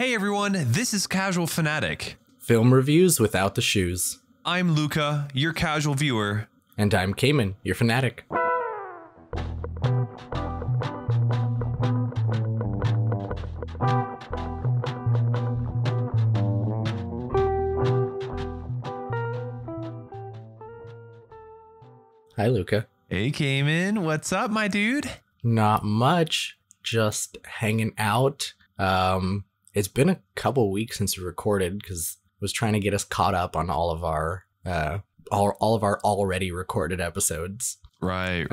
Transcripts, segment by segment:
Hey everyone, this is Casual Fanatic. Film reviews without the shoes. I'm Luca, your casual viewer. And I'm Cayman, your fanatic. Hi, Luca. Hey Cayman, what's up, my dude? Not much, just hanging out. It's been a couple weeks since we recorded because I was trying to get us caught up on all of our already recorded episodes. Right.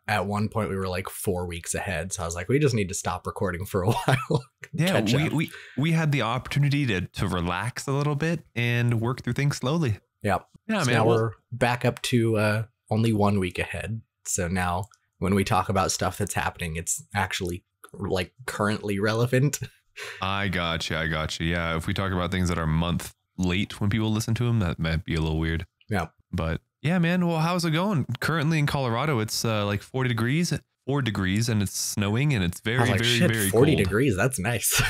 At one point we were like 4 weeks ahead, so I was like, we just need to stop recording for a while. Yeah, we had the opportunity to relax a little bit and work through things slowly. Yep. Yeah, so man. Now we're back up to only 1 week ahead. So now when we talk about stuff that's happening, it's actually like currently relevant. I got you. Yeah, if we talk about things that are a month late when people listen to them, that might be a little weird. Yeah. But yeah, man. Well, how's it going? Currently in Colorado, it's like 4 degrees, and it's snowing, and it's very 40 cold. degrees. That's nice.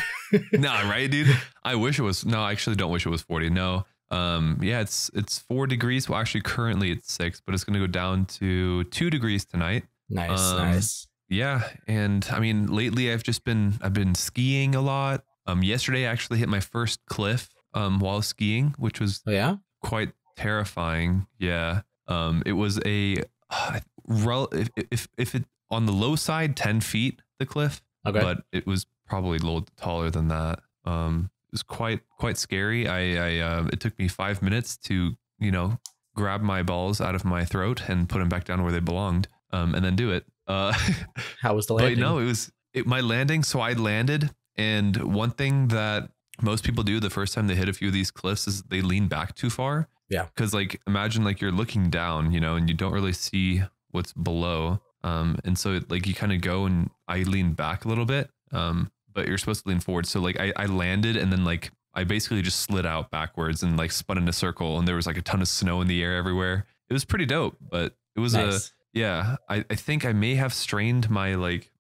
Nah, right, dude. I wish it was. No, I actually don't wish it was 40. No. Yeah, it's 4 degrees. Well, actually, currently it's 6, but it's gonna go down to 2 degrees tonight. Nice. Yeah, and I mean, lately I've been skiing a lot. Yesterday I actually hit my first cliff while skiing, which was quite terrifying. Yeah. It was if it on the low side 10 feet the cliff, but it was probably a little taller than that. It was quite scary. It took me 5 minutes to grab my balls out of my throat and put them back down where they belonged, and then do it. How was the landing? But no, my landing. So I landed, and one thing that most people do the first time they hit a few of these cliffs is they lean back too far. Yeah. Because like imagine like you're looking down, and you don't really see what's below. And so like you kind of go, and I lean back a little bit. But you're supposed to lean forward. So like I landed, and then like I basically just slid out backwards and like spun in a circle, and there was like a ton of snow in the air everywhere. It was pretty dope, but it was nice. Yeah, I think I may have strained my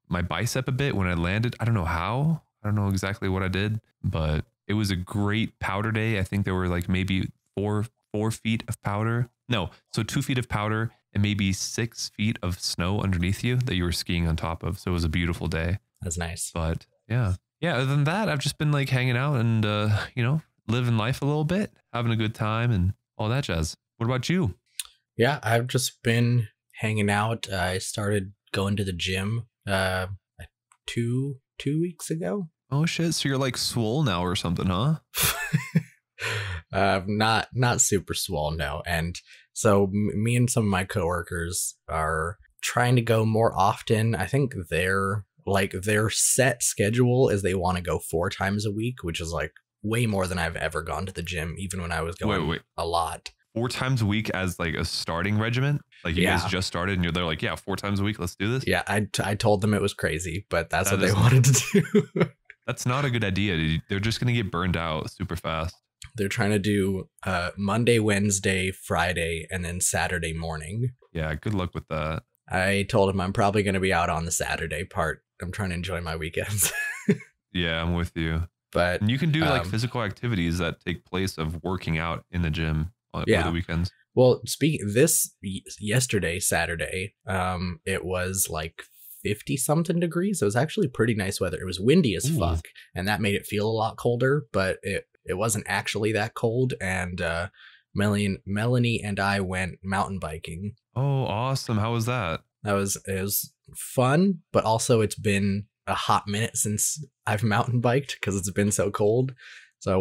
bicep a bit when I landed. I don't know how. I don't know exactly what I did, but it was a great powder day. I think there were like maybe four feet of powder. No, so 2 feet of powder and maybe 6 feet of snow underneath you that you were skiing on top of. So it was a beautiful day. That's nice. But yeah. Other than that, I've just been like hanging out and living life a little bit, having a good time and all that jazz. What about you? Yeah, I've just been hanging out. I started going to the gym 2 weeks ago. Oh shit, so you're like swole now or something, huh? Not super swole, no. And so me and some of my coworkers are trying to go more often. I think their set schedule is they want to go 4 times a week, which is like way more than I've ever gone to the gym, even when I was going a lot. 4 times a week as like a starting regimen? Like you guys just started and they're like, yeah, 4 times a week, let's do this? Yeah, I told them it was crazy, but that's what they wanted to do. That's not a good idea, dude. They're just going to get burned out super fast. They're trying to do Monday, Wednesday, Friday, and then Saturday morning. Yeah, good luck with that. I told him I'm probably going to be out on the Saturday part. I'm trying to enjoy my weekends. Yeah, I'm with you. And you can do like physical activities that take place of working out in the gym for the weekends. Well, yesterday, Saturday, it was like 50 something degrees. It was actually pretty nice weather. It was windy as fuck, and that made it feel a lot colder, but it wasn't actually that cold. And Melanie and I went mountain biking. Oh, awesome. How was that? It was fun, but also it's been a hot minute since I've mountain biked because it's been so cold. So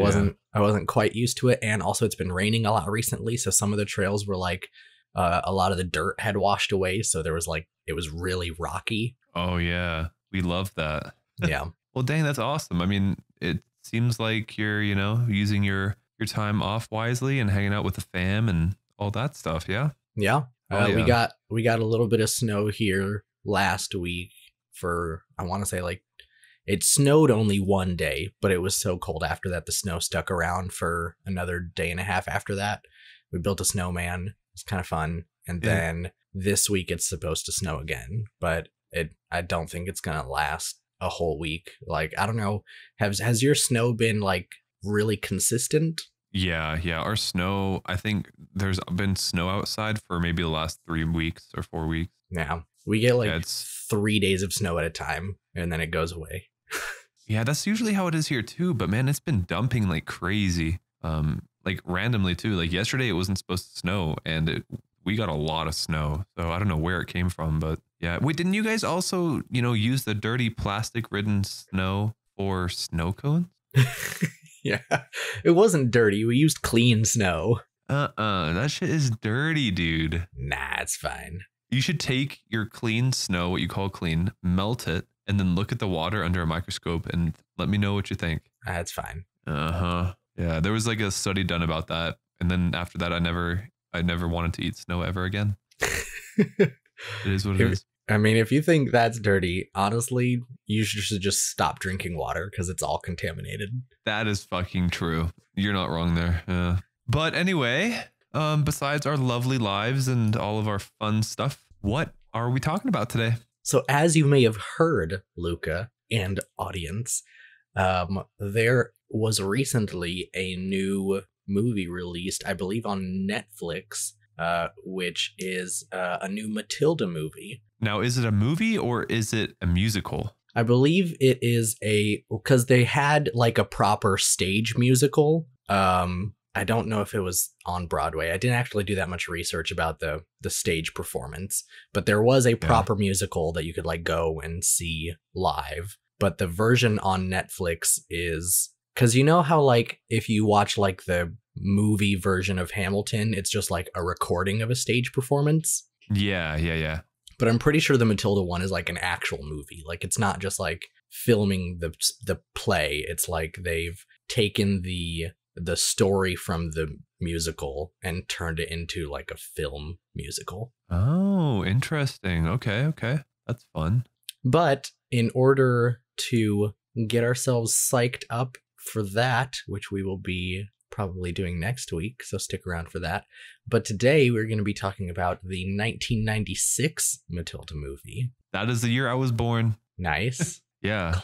I wasn't quite used to it. And also it's been raining a lot recently. So some of the trails were like a lot of the dirt had washed away. So there was like, it was really rocky. Oh yeah. We love that. Yeah. Well, dang, that's awesome. I mean, it seems like you're, using your time off wisely and hanging out with the fam and all that stuff. Yeah. Yeah. We got a little bit of snow here last week for, I want to say like, it snowed only 1 day, but it was so cold after that. The snow stuck around for another day and a half after that. We built a snowman. It's kind of fun. And then this week it's supposed to snow again, but I don't think it's going to last a whole week. Like, I don't know, has your snow been like really consistent? Yeah, yeah. Our snow, I think there's been snow outside for maybe the last 3 weeks or 4 weeks. Yeah, we get Yeah, like it's 3 days of snow at a time, and then it goes away. yeah, that's usually how it is here too. But man, it's been dumping like crazy. Like randomly too. Like yesterday, it wasn't supposed to snow, and we got a lot of snow. So I don't know where it came from, but yeah. Wait, didn't you guys also, use the dirty plastic ridden snow for snow cones? Yeah, it wasn't dirty. We used clean snow. That shit is dirty, dude. Nah, it's fine. You should take your clean snow, what you call clean, melt it, and then look at the water under a microscope and let me know what you think. That's fine. Uh-huh. Yeah, there was like a study done about that. And then after that, I never wanted to eat snow ever again. It is what it is. I mean, if you think that's dirty, honestly, you should just stop drinking water because it's all contaminated. That is fucking true. You're not wrong there. Yeah. But anyway, besides our lovely lives and all of our fun stuff, what are we talking about today? So as you may have heard, Luca and audience, there was recently a new movie released, I believe on Netflix, which is a new Matilda movie. Now, is it a movie or is it a musical? I believe it is because they had like a proper stage musical. I don't know if it was on Broadway. I didn't actually do that much research about the stage performance, but there was a proper musical that you could like go and see live. But the version on Netflix is, because you know how like if you watch like the movie version of Hamilton, it's just like a recording of a stage performance. Yeah. But I'm pretty sure the Matilda one is like an actual movie. Like it's not just like filming the play. It's like they've taken the story from the musical and turned it into like a film musical. Oh, interesting. Okay. That's fun. But in order to get ourselves psyched up for that, which we will be probably doing next week, so stick around for that. But today we're going to be talking about the 1996 Matilda movie. That is the year I was born. Nice. Yeah.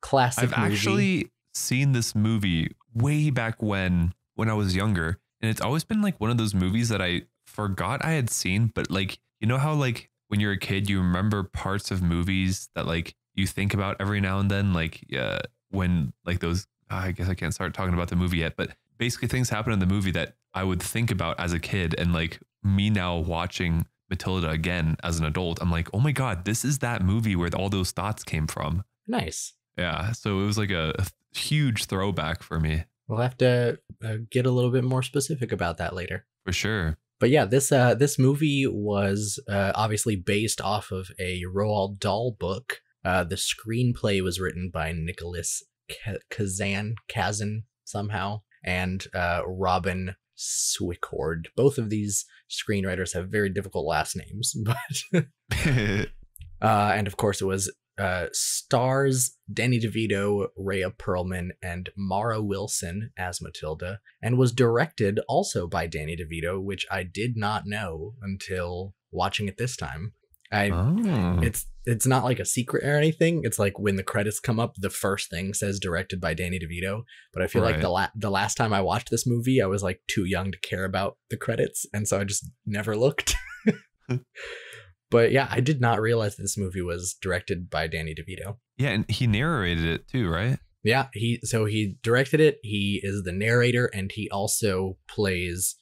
Classic I've movie. actually seen this movie way back when I was younger, and it's always been like one of those movies that I forgot I had seen, but like, you know how like when you're a kid you remember parts of movies that like you think about every now and then, like when like those I guess I can't start talking about the movie yet, but basically things happen in the movie that I would think about as a kid, and like me now watching Matilda again as an adult, I'm like, oh my god, this is that movie where all those thoughts came from. Nice. Yeah, so it was like a huge throwback for me. We'll have to get a little bit more specific about that later. For sure. But yeah, this movie was obviously based off of a Roald Dahl book. The screenplay was written by Nicholas Kazan somehow, and Robin Swicord. Both of these screenwriters have very difficult last names, but and of course it was stars Danny DeVito, Rhea Perlman, and Mara Wilson as Matilda, and was directed also by Danny DeVito, which I did not know until watching it this time. It's not like a secret or anything. It's like when the credits come up, the first thing says directed by Danny DeVito. But I feel like the last time I watched this movie, I was like too young to care about the credits, and so I just never looked. But yeah, I did not realize this movie was directed by Danny DeVito. Yeah, and he narrated it too, right? Yeah, he directed it. He is the narrator, and he also plays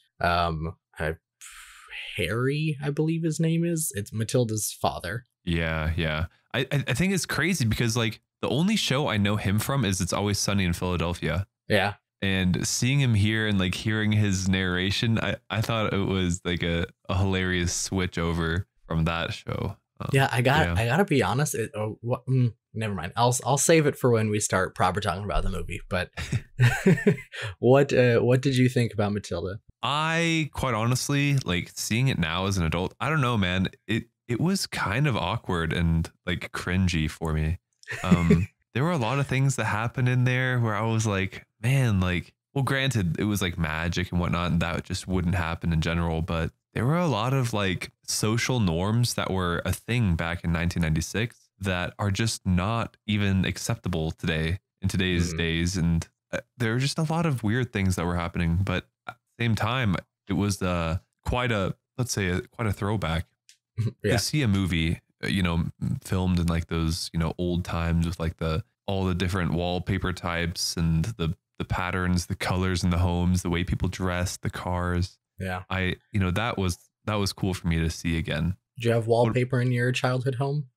Harry, I believe his name is. It's Matilda's father. Yeah. I think it's crazy because like the only show I know him from is It's Always Sunny in Philadelphia. Yeah. And seeing him here and like hearing his narration, I thought it was like a hilarious switch over from that show. I gotta be honest. Never mind. I'll save it for when we start proper talking about the movie. But what did you think about Matilda? I quite honestly, like seeing it now as an adult, I don't know, man. It was kind of awkward and like cringy for me. There were a lot of things that happened in there where I was like, man, like, well, granted, it was like magic and whatnot, and that just wouldn't happen in general, but there were a lot of like social norms that were a thing back in 1996 that are just not even acceptable today in today's Mm, days. And there are just a lot of weird things that were happening. But at the same time, it was quite a, let's say, quite a throwback to yeah. see a movie, filmed in like those, old times with like all the different wallpaper types and the patterns, the colors in the homes, the way people dress, the cars. Yeah. That was cool for me to see again. Did you have What, wallpaper in your childhood home?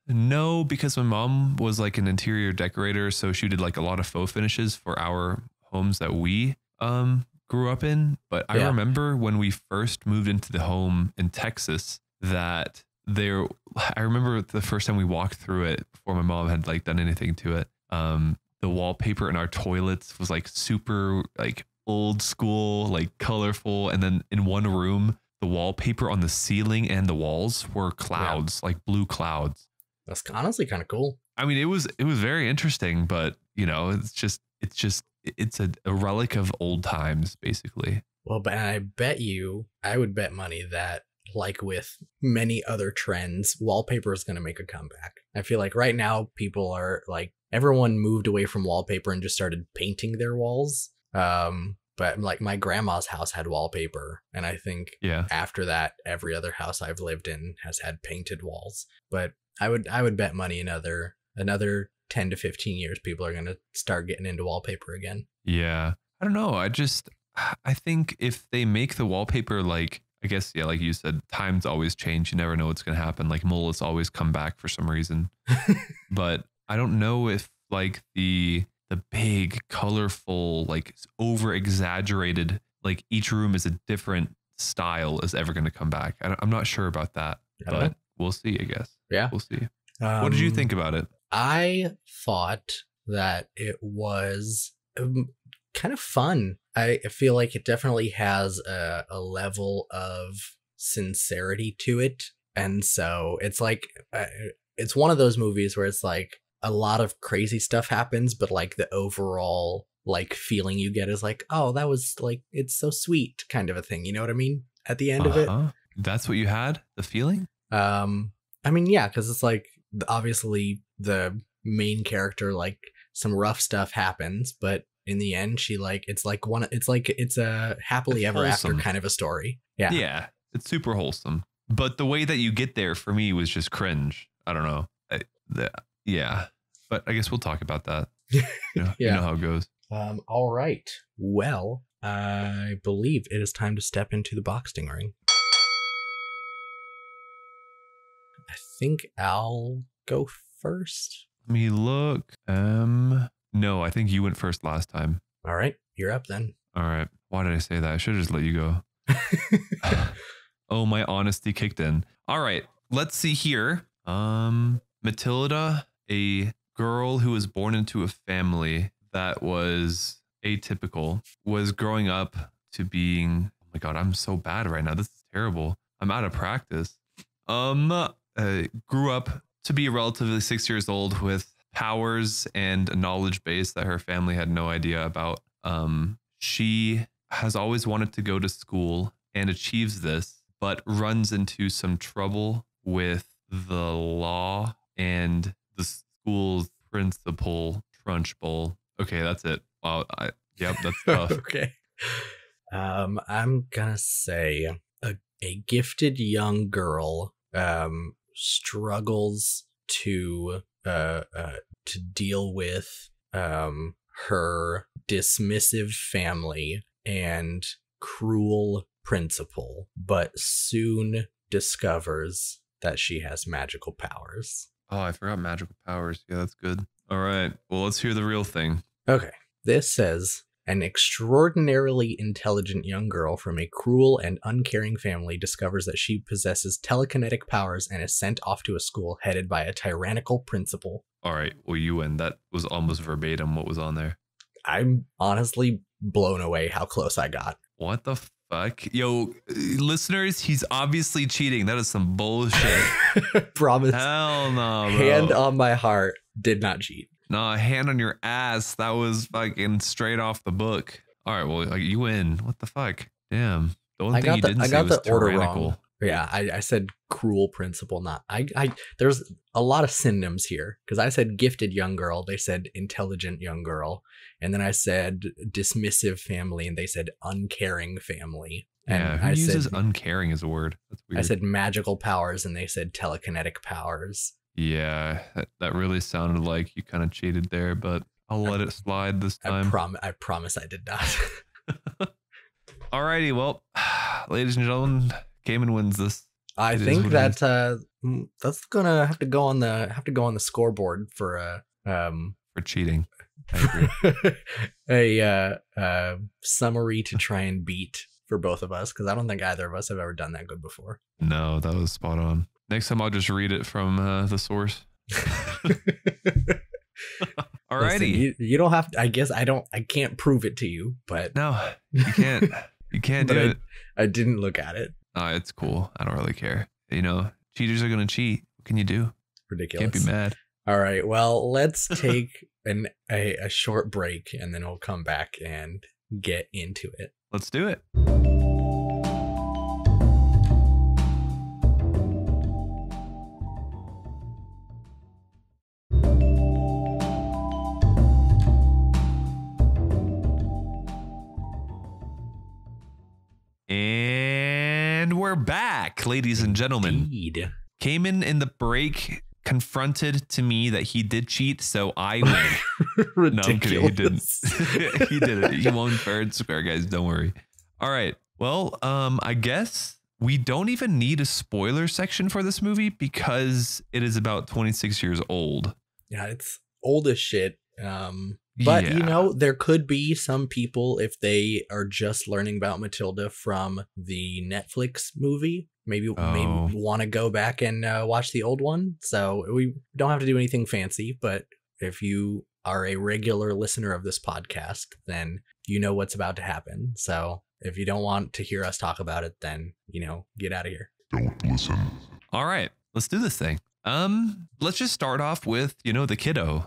no, because my mom was like an interior decorator, so she did like a lot of faux finishes for our homes that we grew up in. But I Yeah. remember when we first moved into the home in Texas that there I remember the first time we walked through it before my mom had like done anything to it. The wallpaper in our toilets was like super like old school, like colorful, and then in one room the wallpaper on the ceiling and the walls were Yeah. clouds, like blue clouds. That's honestly kind of cool. I mean, it was very interesting, but it's a relic of old times, basically. Well, but I would bet money that, like with many other trends, wallpaper is going to make a comeback. I feel like right now people are like, everyone moved away from wallpaper and just started painting their walls. But like my grandma's house had wallpaper, and I think Yeah. after that, every other house I've lived in has had painted walls. But I would bet money another 10 to 15 years, people are going to start getting into wallpaper again. Yeah. I don't know. I think if they make the wallpaper like, I guess, yeah, like you said, times always change. You never know what's going to happen. Like mullets always come back for some reason. But I don't know if like the big, colorful, like over exaggerated, like each room is a different style is ever going to come back. I'm not sure about that, I don't know. but we'll see, I guess. Yeah. We'll see. What did you think about it? I thought that it was kind of fun. I feel like it definitely has a level of sincerity to it. And so it's like, it's one of those movies where it's like a lot of crazy stuff happens, but like the overall like feeling you get is like, oh, that was like, it's so sweet kind of a thing. You know what I mean? At the end of it. That's what you had? The feeling? I mean, yeah, because it's like obviously the main character, like some rough stuff happens, but in the end, she like it's a happily It's ever wholesome. after kind of a story. Yeah, Yeah, it's super wholesome. But the way that you get there for me was just cringe. I don't know. Yeah, but I guess we'll talk about that. You Yeah. know how it goes. All right. Well, I believe it is time to step into the boxing ring. I think I'll go first. Let me look. No, I think you went first last time. All right, you're up then. All right. Why did I say that? I should have just let you go. Oh, my honesty kicked in. All right. Let's see here. Matilda, a girl who was born into a family that was atypical, was growing up to being, oh my God, I'm so bad right now. This is terrible. I'm out of practice. Grew up to be relatively 6 years old with powers and a knowledge base that her family had no idea about. She has always wanted to go to school and achieves this, but runs into some trouble with the law and the school's principal, Trunchbull. Okay, that's it. Wow, yep, that's tough. Okay. I'm gonna say a gifted young girl struggles to deal with her dismissive family and cruel principal, but soon discovers that she has magical powers. Oh, I forgot magical powers. Yeah, that's good. All right. Well, let's hear the real thing. Okay. This says an extraordinarily intelligent young girl from a cruel and uncaring family discovers that she possesses telekinetic powers and is sent off to a school headed by a tyrannical principal. All right. Well, you win. That was almost verbatim what was on there. I'm honestly blown away how close I got. What the fuck? Yo, listeners, he's obviously cheating. That is some bullshit. Promise. Hell no, bro. Hand on my heart, did not cheat. Nah, hand on your ass. That was fucking straight off the book. All right, well, like, you win. What the fuck? Damn. The only thing you didn't say was order tyrannical. wrong. Yeah, I said cruel principal, not I. There's a lot of synonyms here because I said gifted young girl, they said intelligent young girl, and then I said dismissive family, and they said uncaring family. Yeah, And who I uses said uncaring as a word? That's I weird. said magical powers, and they said telekinetic powers. Yeah, that really sounded like you kind of cheated there, but I'll let it slide this time. I promise I did not. Alrighty, well, ladies and gentlemen, Cayman wins this. I It is think what it that is. that's gonna have to go on the scoreboard for For cheating. I agree. a summary to try and beat for both of us because I don't think either of us have ever done that good before. No, that was spot on. Next time I'll just read it from the source. Alrighty. Listen, you don't have to, I can't prove it to you, but No, you can't. You can't do it. I didn't look at it. It's cool. I don't really care. You know, cheaters are gonna cheat. What can you do? Ridiculous. Can't be mad. All right. Well, let's take a short break and then we'll come back and get into it. Let's do it. And we're back, ladies and gentlemen. Indeed. Cayman in the break confronted to me that he did cheat, so I win. Ridiculous. No, I'm kidding. He didn't. He did it. He won fair and square, guys. Don't worry. All right. Well, I guess we don't even need a spoiler section for this movie because it is about 26 years old. Yeah, it's old as shit. But you know, there could be some people if they are just learning about Matilda from the Netflix movie, maybe want to go back and watch the old one. So we don't have to do anything fancy, but if you are a regular listener of this podcast, then you know what's about to happen. So if you don't want to hear us talk about it, then, you know, get out of here. Don't listen. All right, let's do this thing. Let's just start off with, you know, the kiddo,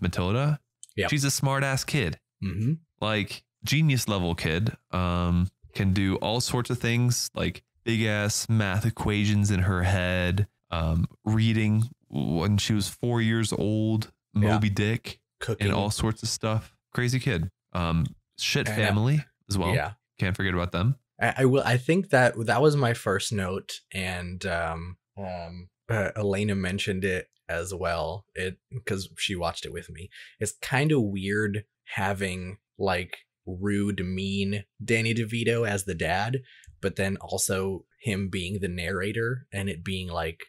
Matilda. Yep. She's a smart ass kid, Mm-hmm. like genius level kid, can do all sorts of things like big ass math equations in her head, reading when she was 4 years old, Moby Dick, Cooking. and all sorts of stuff. Crazy kid. Shit I know. family as well. Yeah. Can't forget about them. I will. I think that was my first note, and Elena mentioned it as well. It because she watched it with me. It's kind of weird having like rude, mean Danny DeVito as the dad, but then also him being the narrator and it being like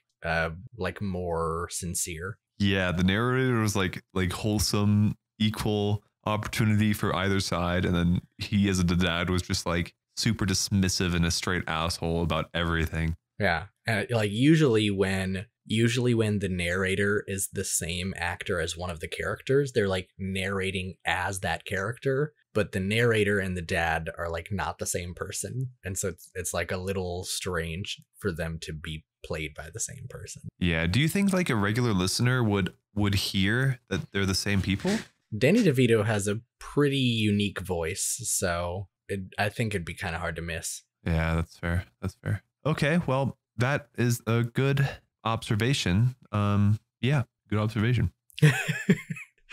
more sincere. Yeah, the narrator was like wholesome, equal opportunity for either side, and then he as the dad was just like super dismissive and a straight asshole about everything. Yeah, and like usually when the narrator is the same actor as one of the characters, they're like narrating as that character, but the narrator and the dad are like not the same person, and so it's like a little strange for them to be played by the same person. Yeah, do you think like a regular listener would hear that they're the same people? Danny DeVito has a pretty unique voice, so I think it'd be kind of hard to miss. Yeah, that's fair. That's fair. Okay, well, that is a good observation. Yeah, good observation.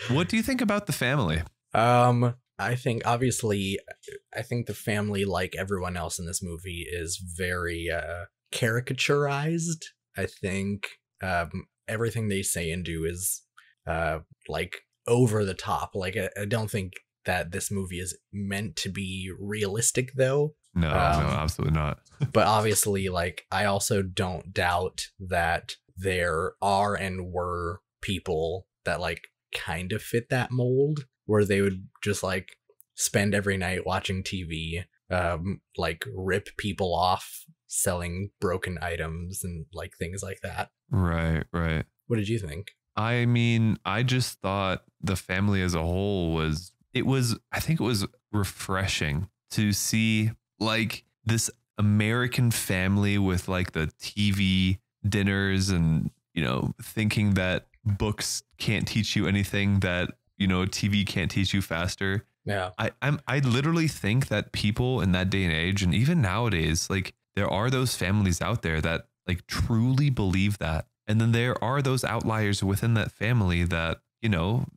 What do you think about the family? I think obviously the family, like everyone else in this movie, is very caricaturized. I think everything they say and do is like over the top. Like I don't think that this movie is meant to be realistic though. No, absolutely not. But obviously, like, I also don't doubt that there are and were people that like kind of fit that mold where they would just like spend every night watching TV, like rip people off selling broken items and like things like that. Right. What did you think? I mean, I just thought the family as a whole I think it was refreshing to see like this American family with like the TV dinners and, you know, thinking that books can't teach you anything that, you know, TV can't teach you faster. Yeah. I literally think that people in that day and age, and even nowadays, like there are those families out there that like truly believe that. And then there are those outliers within that family that,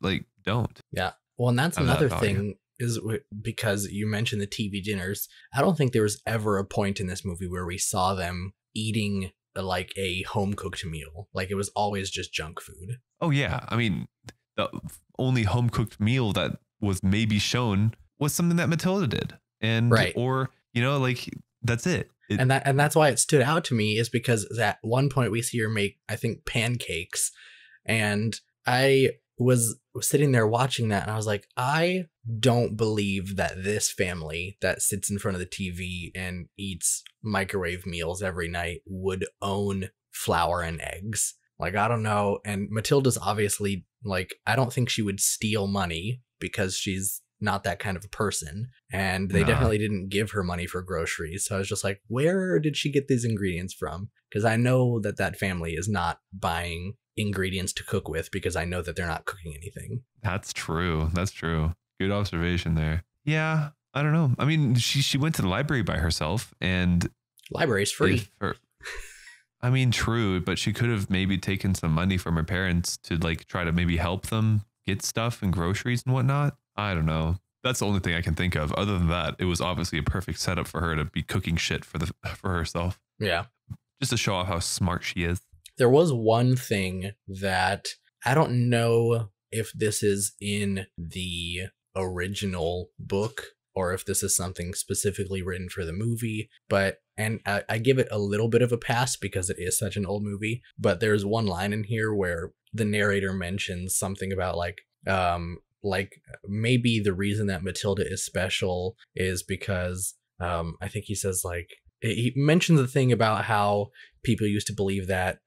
like don't Yeah. Well, and that's have that another value. thing is because you mentioned the TV dinners. I don't think there was ever a point in this movie where we saw them eating like a home cooked meal. Like it was always just junk food. Oh yeah. I mean, the only home cooked meal that was maybe shown was something that Matilda did. And Right. or, like that's it. And that's why it stood out to me is because at one point we see her make, I think, pancakes, and I was sitting there watching that and I was like, I don't believe that this family that sits in front of the TV and eats microwave meals every night would own flour and eggs. Like, I don't know. And Matilda's obviously like, I don't think she would steal money because she's not that kind of a person. And they Nah. definitely didn't give her money for groceries. So I was just like, where did she get these ingredients from? Because I know that family is not buying ingredients to cook with because I know that they're not cooking anything. That's true. That's true. Good observation there. Yeah. I don't know. I mean, she went to the library by herself and Library's free. I mean, true, but she could have maybe taken some money from her parents to like try to maybe help them get stuff and groceries and whatnot. I don't know. That's the only thing I can think of. Other than that, it was obviously a perfect setup for her to be cooking shit for herself. Yeah. Just to show off how smart she is. There was one thing that I don't know if this is in the original book or if this is something specifically written for the movie, but I give it a little bit of a pass because it is such an old movie, but there's one line in here where the narrator mentions something about like maybe the reason that Matilda is special is because I think he says like he mentions the thing about how people used to believe that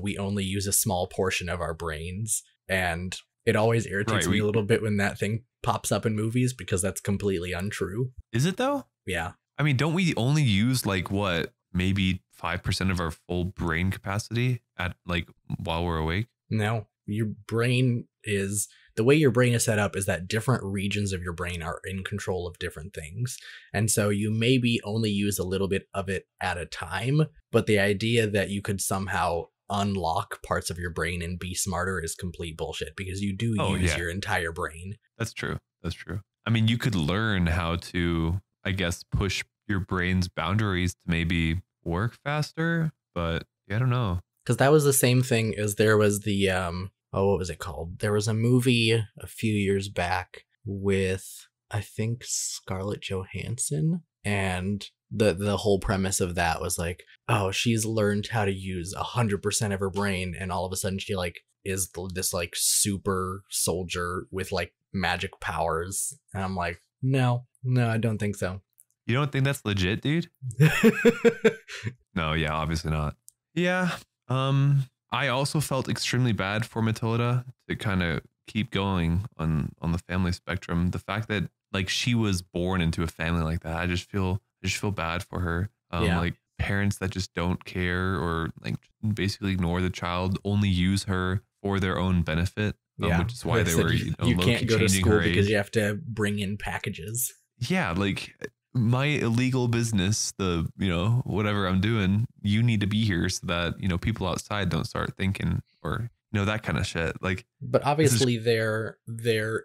we only use a small portion of our brains, and it always irritates me a little bit when that thing pops up in movies because that's completely untrue. Is it though? Yeah. I mean, don't we only use like what, maybe 5% of our full brain capacity at like while we're awake? No, your brain is the way your brain is set up is that different regions of your brain are in control of different things. And so you maybe only use a little bit of it at a time, but the idea that you could somehow unlock parts of your brain and be smarter is complete bullshit because you do use your entire brain. That's true. That's true. I mean, you could learn how to, I guess, push your brain's boundaries to maybe work faster, but I don't know. Because that was the same thing as there was the, what was it called? There was a movie a few years back with, I think, Scarlett Johansson, and the whole premise of that was like, oh, she's learned how to use 100% of her brain, and all of a sudden she like is this like super soldier with like magic powers, and I'm like, no, I don't think so. You don't think that's legit, dude? No, yeah, obviously not. Yeah. I also felt extremely bad for Matilda to kind of keep going on the family spectrum. The fact that like she was born into a family like that, I just feel bad for her. Like parents that just don't care or like basically ignore the child, only use her for their own benefit. Which is why they were you can't go to school because you have to bring in packages. Yeah, like my illegal business, the whatever I'm doing, you need to be here so that people outside don't start thinking or that kind of shit. Like, but obviously their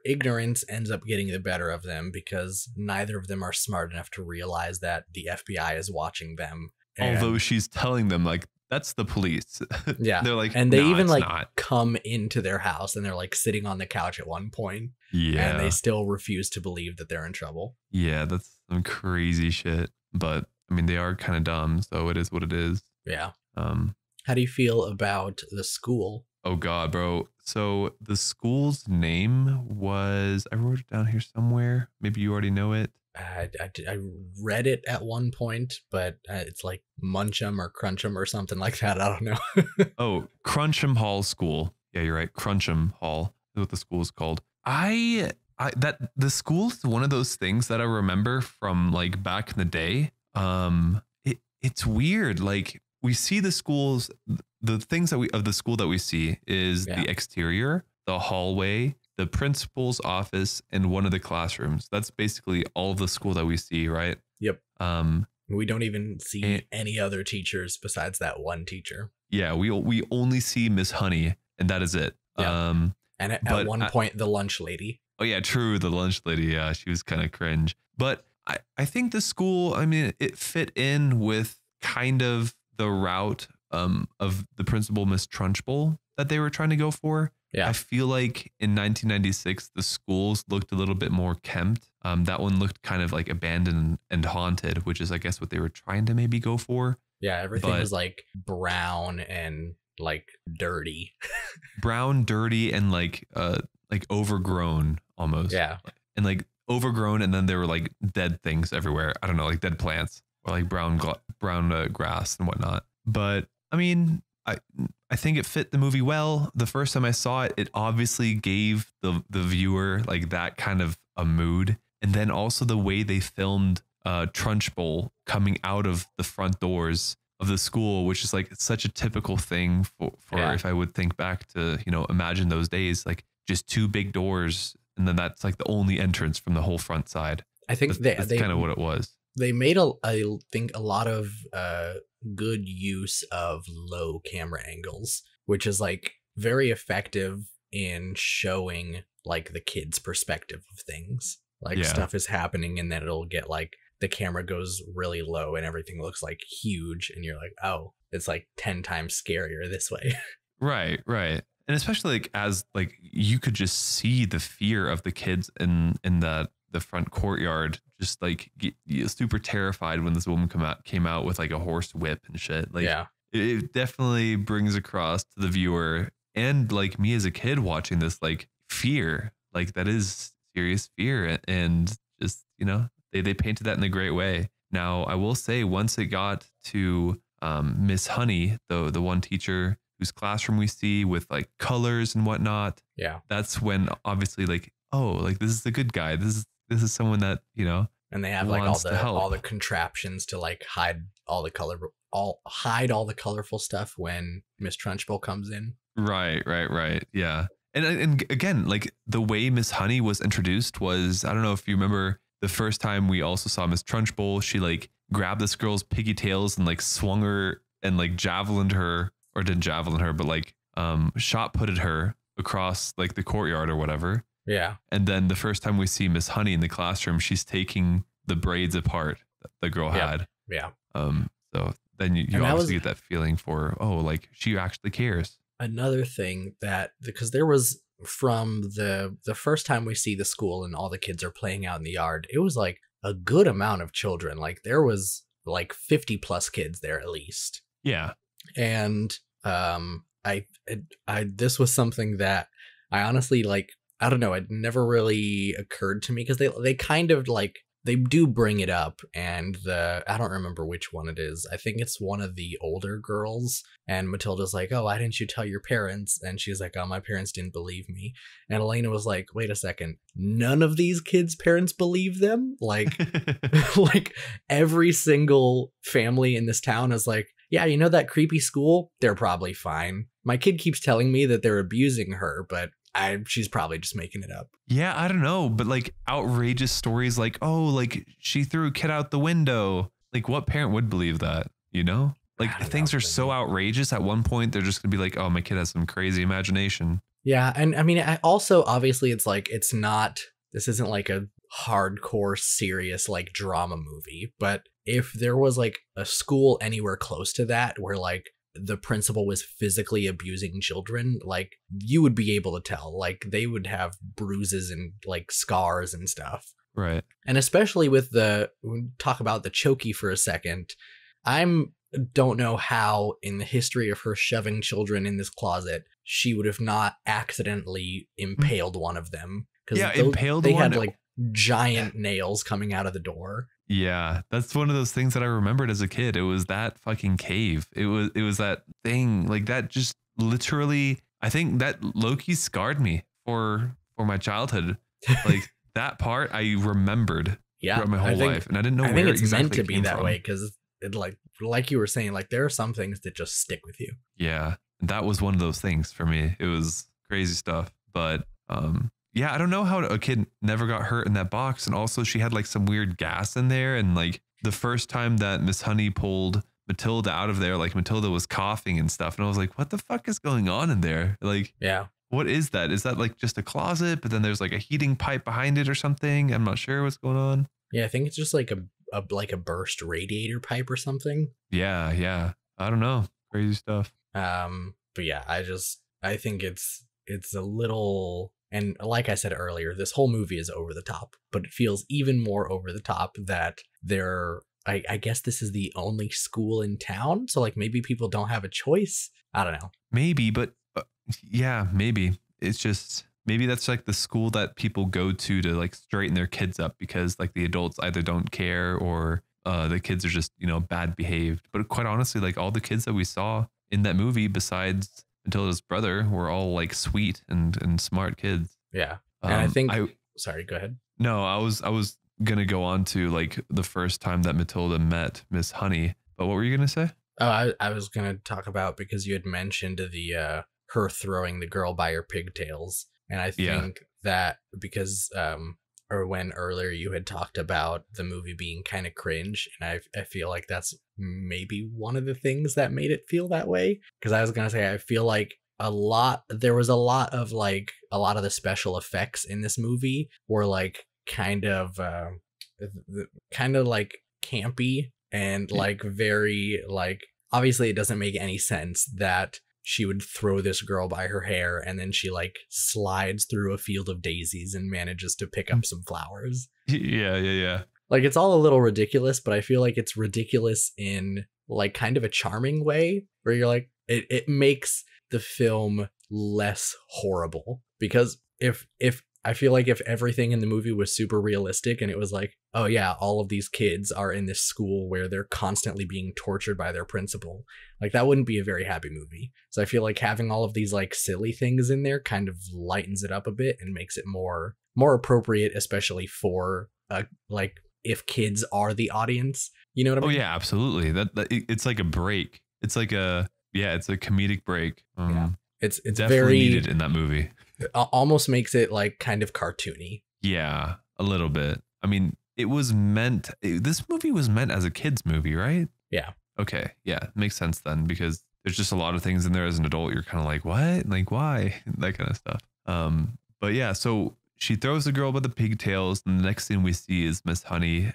ignorance ends up getting the better of them because neither of them are smart enough to realize that the FBI is watching them. Although she's telling them like that's the police. Yeah, they're like, and they even like come into their house and they're like sitting on the couch at one point. Yeah, and they still refuse to believe that they're in trouble. Yeah, that's some crazy shit. But I mean, they are kind of dumb, so it is what it is. Yeah. How do you feel about the school? Oh God, bro. So the school's name was, I wrote it down here somewhere. Maybe you already know it. I read it at one point, but it's like Muncham or Cruncham or something like that. I don't know. Oh, Cruncham Hall School. Yeah, you're right. Cruncham Hall is what the school is called. That the school is one of those things that I remember from like back in the day. It's weird. Like we see the schools, the things that of the school that we see is the exterior, the hallway, the principal's office, and one of the classrooms. That's basically all of the school that we see, right? Yep. We don't even see And, any other teachers besides that one teacher. yeah, we only see Miss Honey, and that is it. Yeah. And at But one point, the lunch lady. oh yeah, true. The lunch lady, yeah, she was kind of cringe. But I think the school, I mean, it fit in with kind of the route of the principal Miss Trunchbull that they were trying to go for. Yeah. I feel like in 1996 the schools looked a little bit more kempt. That one looked kind of like abandoned and haunted, which is I guess what they were trying to maybe go for. Yeah, everything But was like brown and like dirty. brown, dirty, and like overgrown almost. Yeah. And like overgrown, and then there were like dead things everywhere. I don't know, like dead plants or like brown grass and whatnot. But I mean, I think it fit the movie well. The first time I saw it, it obviously gave the viewer like that kind of a mood, and then also the way they filmed Trunchbull coming out of the front doors of the school, which is like such a typical thing for Yeah. if I would think back to, imagine those days, like just two big doors, and then that's like the only entrance from the whole front side. I think That's kind of what it was. they made I think a lot of good use of low camera angles, which is like very effective in showing like the kid's perspective of things. Like Yeah. stuff is happening and then it'll get like the camera goes really low and everything looks like huge and you're like, oh, it's like 10 times scarier this way. Right, right. And especially like as like you could just see the fear of the kids in the front courtyard, just like super terrified when this woman came out with like a horse whip and shit. Like Yeah. it definitely brings across to the viewer and like me as a kid watching this, like fear, like that is serious fear. And just, they painted that in a great way. Now I will say once it got to Miss Honey, the one teacher whose classroom we see with like colors and whatnot, Yeah. that's when obviously like, oh, like this is the good guy. This is someone that, And they have like wants to help. all the contraptions to like hide all the colorful stuff when Miss Trunchbull comes in. Right. Yeah. And again, like the way Miss Honey was introduced was, I don't know if you remember the first time we also saw Miss Trunchbull, she like grabbed this girl's piggy tails and like swung her and like javelined her, or didn't javelin her, but like shot putted her across like the courtyard or whatever. Yeah. And then the first time we see Miss Honey in the classroom, she's taking the braids apart that the girl had. Yeah. So then you And that obviously was- get that feeling for, oh, like she actually cares. Another thing that, because there was from the first time we see the school and all the kids are playing out in the yard, it was like a good amount of children. Like there was like 50 plus kids there at least. Yeah. And this was something that I honestly like, I don't know, it never really occurred to me because they kind of like, they do bring it up, and I don't remember which one it is. I think it's one of the older girls, and Matilda's like, oh, why didn't you tell your parents? And she's like, oh, my parents didn't believe me. And Elena was like, wait a second, none of these kids' parents believe them? Like, like every single family in this town is like, yeah, you know that creepy school? They're probably fine. My kid keeps telling me that they're abusing her, but she's probably just making it up. Yeah, I don't know, but like outrageous stories like, oh, like she threw a kid out the window. Like what parent would believe that, Like I don't things know. are so outrageous at one point, they're just gonna be like, oh, my kid has some crazy imagination. Yeah, and I mean, also, obviously, it's like, this isn't like a hardcore, serious, like, drama movie, but if there was, like, a school anywhere close to that where, like, the principal was physically abusing children, like, you would be able to tell. Like, they would have bruises and, like, scars and stuff. Right. And especially with talk about the Chokey for a second, don't know how in the history of her shoving children in this closet, she would have not accidentally impaled one of them. Yeah, impaled they one. had like giant nails coming out of the door. Yeah, that's one of those things that I remembered as a kid. It was that fucking cave. It was that thing, like that just literally, I think that low-key scarred me for my childhood. Like that part I remembered throughout my whole life, and I didn't know I where think it's exactly meant to it be came that from. way because it like you were saying, like there are some things that just stick with you. Yeah, that was one of those things for me. It was crazy stuff, but yeah, I don't know how a kid never got hurt in that box, and also she had like some weird gas in there, and like the first time that Miss Honey pulled Matilda out of there, like Matilda was coughing and stuff. And I was like, what the fuck is going on in there? Like, Yeah. what is that? Is that like just a closet? But then there's like a heating pipe behind it or something. I'm not sure what's going on. Yeah, I think it's just like a burst radiator pipe or something. Yeah, yeah. I don't know. Crazy stuff. But yeah, I think it's a little, and like I said earlier, this whole movie is over the top, but it feels even more over the top that I guess this is the only school in town, so like maybe people don't have a choice. I don't know. Maybe, but yeah, maybe. It's just maybe that's like the school that people go to like straighten their kids up because like the adults either don't care or the kids are just, you know, bad behaved. But quite honestly, like all the kids that we saw in that movie, besides Matilda's brother, were all like sweet and smart kids. Yeah. And I think sorry, go ahead. No, I was gonna go on to like the first time that Matilda met Miss Honey. But what were you gonna say? Oh, I was gonna talk about, because you had mentioned the her throwing the girl by her pigtails. And I think that because or when earlier you had talked about the movie being kind of cringe, and I feel like that's maybe one of the things that made it feel that way. Because I was gonna say, I feel like there was a lot of the special effects in this movie were like kind of like campy and like very like, obviously it doesn't make any sense that she would throw this girl by her hair and then she like slides through a field of daisies and manages to pick up some flowers. Yeah. Like it's all a little ridiculous, but I feel like it's ridiculous in like kind of a charming way where you're like, it makes the film less horrible. Because if I feel like if everything in the movie was super realistic and it was like, oh yeah, all of these kids are in this school where they're constantly being tortured by their principal, like that wouldn't be a very happy movie. So I feel like having all of these like silly things in there kind of lightens it up a bit and makes it more appropriate, especially for like if kids are the audience. You know what I mean? Oh yeah, absolutely. It's like a break. It's like it's a comedic break. Yeah. It's definitely very needed in that movie. Almost makes it like kind of cartoony. Yeah, a little bit. I mean, this movie was meant as a kid's movie, right? Yeah. Okay. Yeah. Makes sense then, because there's just a lot of things in there as an adult. You're kind of like, what? Like, why? That kind of stuff. But yeah, so she throws the girl by the pigtails. And the next thing we see is Miss Honey,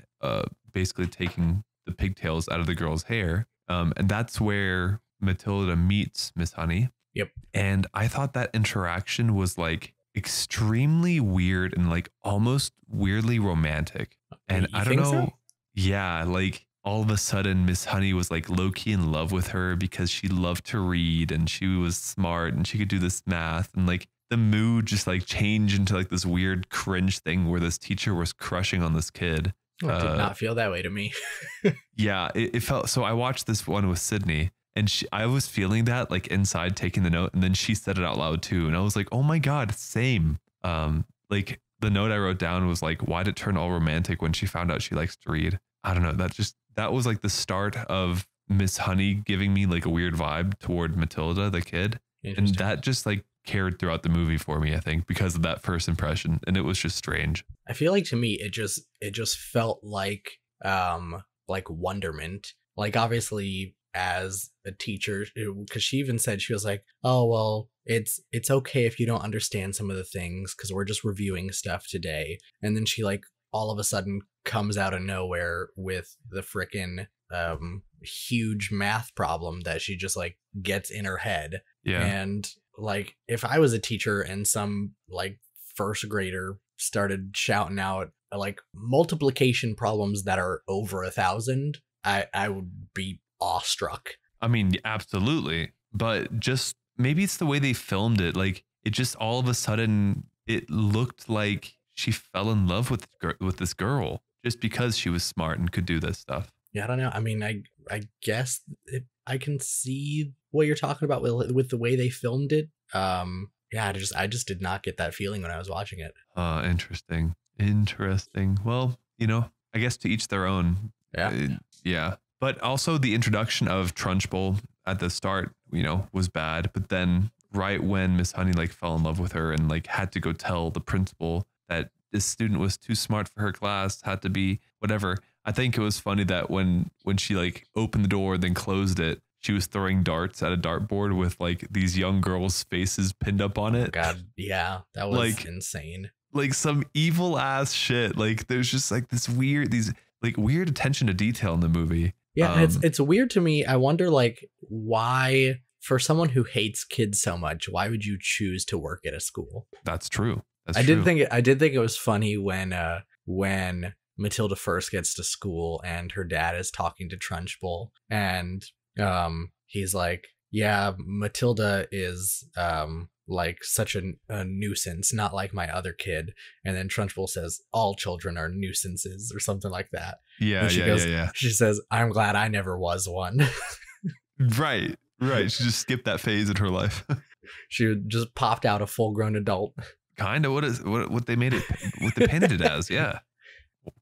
basically taking the pigtails out of the girl's hair. And that's where Matilda meets Miss Honey. Yep. And I thought that interaction was like extremely weird and like almost weirdly romantic. And I don't know. So? Yeah. Like all of a sudden Miss Honey was like low key in love with her because she loved to read and she was smart and she could do this math, and like the mood just like changed into like this weird cringe thing where this teacher was crushing on this kid. It did not feel that way to me. Yeah, it felt so. I watched this one with Sydney, and I was feeling that like inside taking the note, and then she said it out loud too, and I was like, oh my god, same. Like the note I wrote down was like, why'd it turn all romantic when she found out she likes to read? I don't know. That was like the start of Miss Honey giving me like a weird vibe toward Matilda, the kid, and that just like carried throughout the movie for me, I think, because of that first impression, and it was just strange. I feel like to me it just felt like wonderment. Like obviously as a teacher, because she even said, she was like, oh well, it's okay if you don't understand some of the things because we're just reviewing stuff today. And then she like all of a sudden comes out of nowhere with the frickin' huge math problem that she just like gets in her head. Yeah. And like if I was a teacher and some like first grader started shouting out like multiplication problems that are over 1,000, I would be awestruck. I mean, absolutely. But just maybe it's the way they filmed it. Like it just all of a sudden it looked like she fell in love with this girl just because she was smart and could do this stuff. Yeah, I don't know. I mean, I guess I can see what you're talking about with the way they filmed it. Yeah, I just did not get that feeling when I was watching it. Interesting. Well, you know, I guess to each their own. Yeah. Yeah. But also the introduction of Trunchbull at the start, you know, was bad. But then right when Miss Honey like fell in love with her and like had to go tell the principal that this student was too smart for her class, had to be whatever. I think it was funny that when she like opened the door then closed it, she was throwing darts at a dartboard with like these young girls' faces pinned up on it. God, yeah, that was Like insane. like some evil ass shit. Like there's just like these like weird attention to detail in the movie. Yeah, and it's weird to me. I wonder like why for someone who hates kids so much, why would you choose to work at a school? That's true. I did think it was funny when Matilda first gets to school and her dad is talking to Trunchbull and he's like, yeah, Matilda is like such a nuisance, not like my other kid. And then Trunchbull says all children are nuisances or something like that. Yeah, and she yeah. She says, I'm glad I never was one. Right. She just skipped that phase in her life. She just popped out a full grown adult. Kind of what they made it, what they painted it as. Yeah.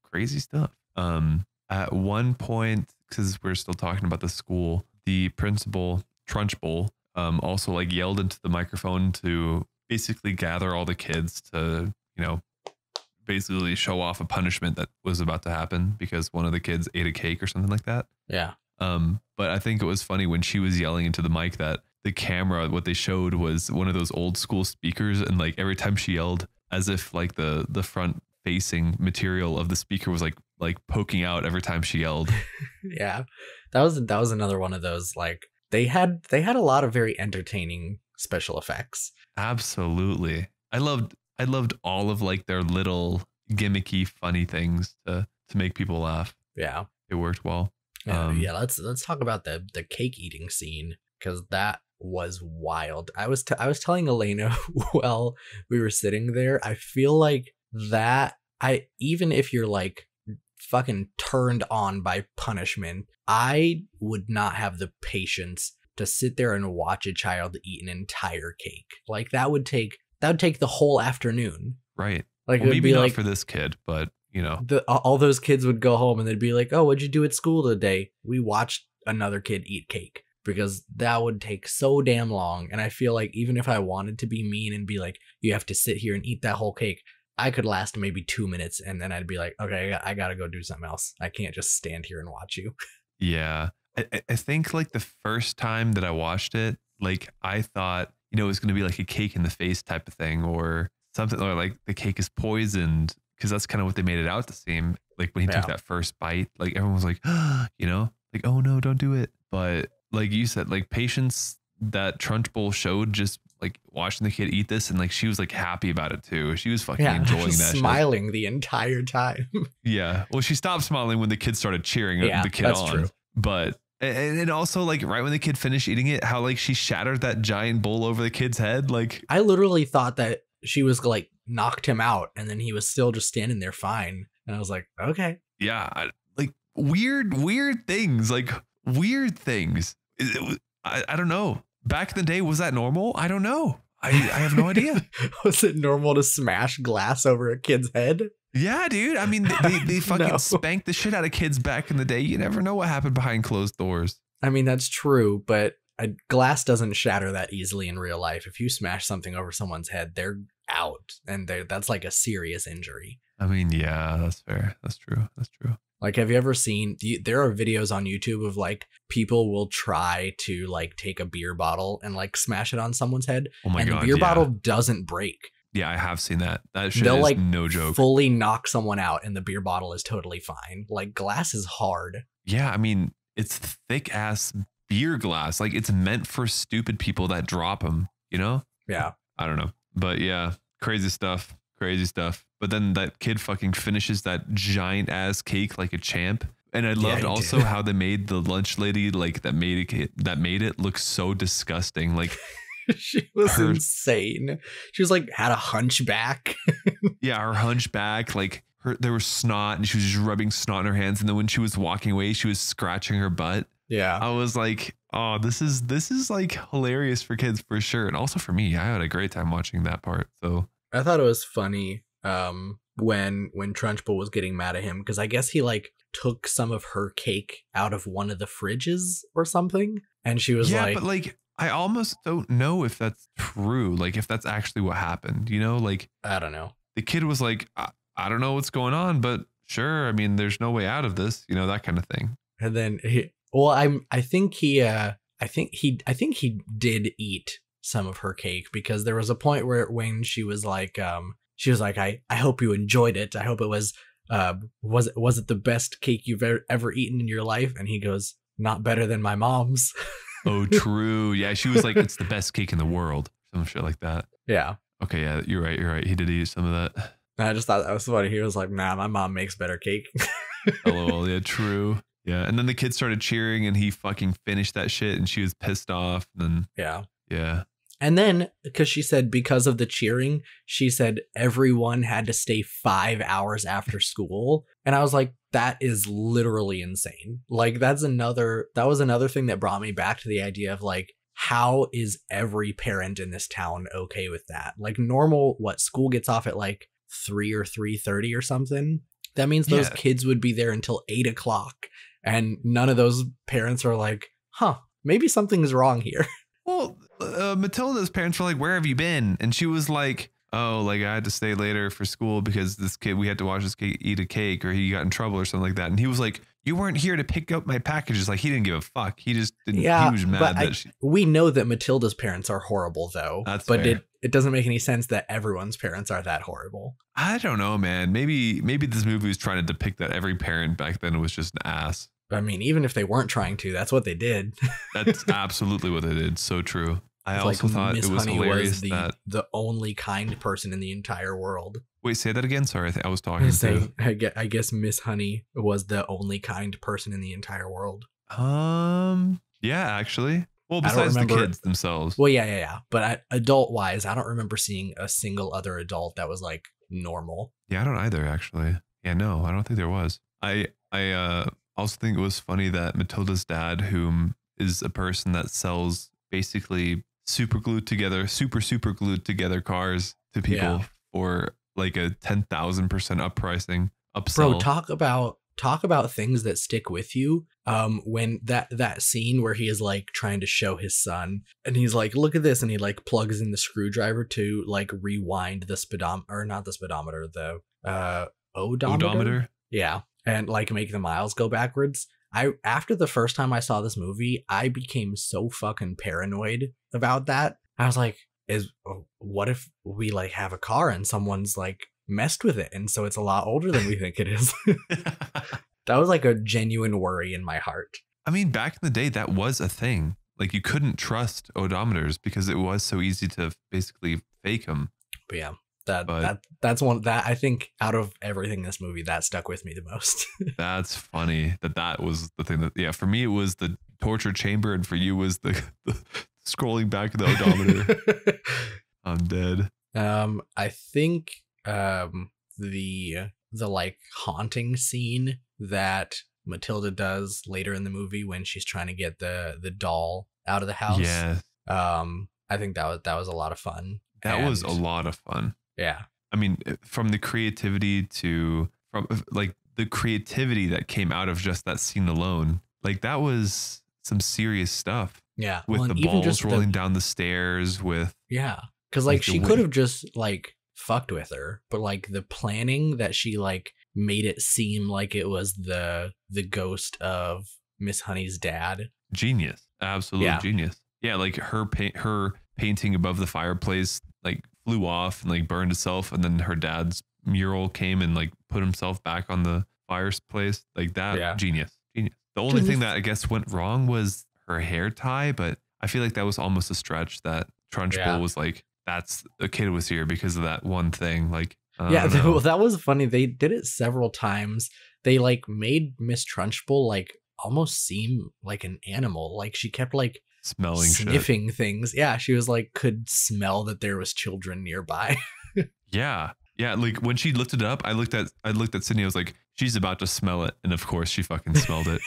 Crazy stuff. At one point, because we're still talking about the school, the principal Trunchbull also like yelled into the microphone to basically gather all the kids to, you know, basically show off a punishment that was about to happen because one of the kids ate a cake or something like that. Yeah. But I think it was funny when she was yelling into the mic that the camera, what they showed was one of those old school speakers, and like every time she yelled, as if like the front facing material of the speaker was like poking out every time she yelled. Yeah, that was another one of those, like they had a lot of very entertaining special effects. Absolutely. I loved all of like their little gimmicky funny things to make people laugh. Yeah, it worked well. Yeah, let's talk about the cake eating scene, because that was wild. I was telling Elena while we were sitting there, I feel like that even if you're like fucking turned on by punishment, I would not have the patience to sit there and watch a child eat an entire cake. Like that would take the whole afternoon. Right. Like well, maybe not like, for this kid, but you know, all those kids would go home and they'd be like, "Oh, what'd you do at school today?" We watched another kid eat cake, because that would take so damn long. And I feel like even if I wanted to be mean and be like, "You have to sit here and eat that whole cake," I could last maybe 2 minutes and then I'd be like, "Okay, I gotta go do something else. I can't just stand here and watch you." Yeah. I think like the first time that I watched it, like I thought, you know, it was going to be like a cake in the face type of thing or something, or like the cake is poisoned, because that's kind of what they made it out to seem. Like when he took that first bite, like everyone was like, you know, like, oh no, don't do it. But like you said, like patience that Trunchbull showed just like watching the kid eat this, and like she was like happy about it too. She was fucking enjoying that, smiling shit the entire time. Yeah. Well, she stopped smiling when the kid started cheering the kid that's on. True. But and also like right when the kid finished eating it, how like she shattered that giant bowl over the kid's head. Like I literally thought that she was like knocked him out, and then he was still just standing there fine. And I was like, okay. Yeah, like weird things, like weird things. I don't know. Back in the day, was that normal? I don't know. I have no idea. Was it normal to smash glass over a kid's head? Yeah, dude. I mean, they fucking spanked the shit out of kids back in the day. You never know what happened behind closed doors. I mean, that's true, but a glass doesn't shatter that easily in real life. If you smash something over someone's head, they're out, and that's like a serious injury. I mean, yeah, that's fair. That's true. Like, have you ever seen, there are videos on YouTube of like people will try to like take a beer bottle and like smash it on someone's head. Oh my God. The beer bottle doesn't break. Yeah, I have seen that. That shit They'll is like no joke. Fully knock someone out and the beer bottle is totally fine. Like glass is hard. Yeah, I mean, it's thick ass beer glass. Like it's meant for stupid people that drop them, you know? Yeah. I don't know. But yeah, crazy stuff. But then that kid fucking finishes that giant ass cake like a champ. And I loved also how they made the lunch lady like that made it look so disgusting. Like she was insane. She was like had a hunchback. Yeah, her hunchback, like there was snot and she was just rubbing snot in her hands. And then when she was walking away, she was scratching her butt. Yeah. I was like, oh, this is like hilarious for kids for sure. And also for me, I had a great time watching that part. So I thought it was funny when Trunchbull was getting mad at him, because I guess he like took some of her cake out of one of the fridges or something. And she was like, but like, I almost don't know if that's true. Like if that's actually what happened, you know, like, I don't know. The kid was like, I don't know what's going on, but sure. I mean, there's no way out of this, you know, that kind of thing. And then I think he did eat some of her cake, because there was a point where when she was like, I hope you enjoyed it. I hope it was it the best cake you've ever eaten in your life? And he goes, not better than my mom's. Oh, true. Yeah, she was like, it's the best cake in the world. Some shit like that. Yeah. Okay, yeah, you're right. You're right. He did eat some of that. I just thought that was funny. He was like, nah, my mom makes better cake. LOL, yeah, true. Yeah, and then the kids started cheering and he fucking finished that shit and she was pissed off. And then, yeah. And then, because of the cheering, she said everyone had to stay 5 hours after school. And I was like, that is literally insane. Like, that was another thing that brought me back to the idea of like, how is every parent in this town okay with that? Like, normal, school gets off at like 3 or 3:30 or something. That means those kids would be there until 8 o'clock. And none of those parents are like, maybe something's wrong here. Well, Matilda's parents were like, where have you been? And she was like, oh, like I had to stay later for school because this kid, we had to watch this kid eat a cake or he got in trouble or something like that. And he was like, you weren't here to pick up my packages. Like, he didn't give a fuck. He just didn't. Yeah, he was mad that we know that Matilda's parents are horrible, though. That's but fair. It doesn't make any sense that everyone's parents are that horrible. I don't know, man. Maybe this movie was trying to depict that every parent back then was just an ass. I mean, even if they weren't trying to, that's what they did. That's absolutely what they did. So true. I also thought Miss it was Honey hilarious was that the only kind person in the entire world. Wait, say that again. Sorry, I was talking. I guess Miss Honey was the only kind person in the entire world. Yeah, actually. Well, besides the kids themselves. Well, yeah. But adult wise, I don't remember seeing a single other adult that was like normal. Yeah, I don't either, actually. Yeah, no, I don't think there was. I also think it was funny that Matilda's dad, whom is a person that sells basically super glued together cars to people for like a 10,000% uppricing upsell. Bro, talk about things that stick with you. When that scene where he is like trying to show his son and he's like, look at this, and he like plugs in the screwdriver to like rewind the the odometer. Yeah. And like make the miles go backwards. After the first time I saw this movie, I became so fucking paranoid about that. I was like, what if we like have a car and someone's like messed with it, and so it's a lot older than we think it is? That was like a genuine worry in my heart. I mean, back in the day, that was a thing. Like, you couldn't trust odometers because it was so easy to basically fake them. But yeah, that's one that I think out of everything in this movie that stuck with me the most. That's funny that was the thing that, for me it was the torture chamber, and for you was the scrolling back the odometer. I'm dead. I think the like haunting scene that Matilda does later in the movie when she's trying to get the doll out of the house. Yeah. I think that was a lot of fun. That was a lot of fun. Yeah. I mean, from the creativity that came out of just that scene alone, like that was some serious stuff. Yeah. With the balls just rolling down the stairs with. Yeah. Cause like she could have just like fucked with her, but like the planning that she like made it seem like it was the ghost of Miss Honey's dad. Genius. Absolute genius. Yeah. Like her painting above the fireplace, like flew off and like burned itself, and then her dad's mural came and like put himself back on the fireplace like that. Genius. The only thing that I guess went wrong was her hair tie, but I feel like that was almost a stretch. That Trunchbull was like, that's the kid was here because of that one thing. Like, that was funny. They did it several times. They like made Miss Trunchbull like almost seem like an animal. Like she kept like sniffing things. Yeah, she was like could smell that there was children nearby. Yeah. Like when she lifted it up, I looked at Sydney. I was like, she's about to smell it, and of course she fucking smelled it.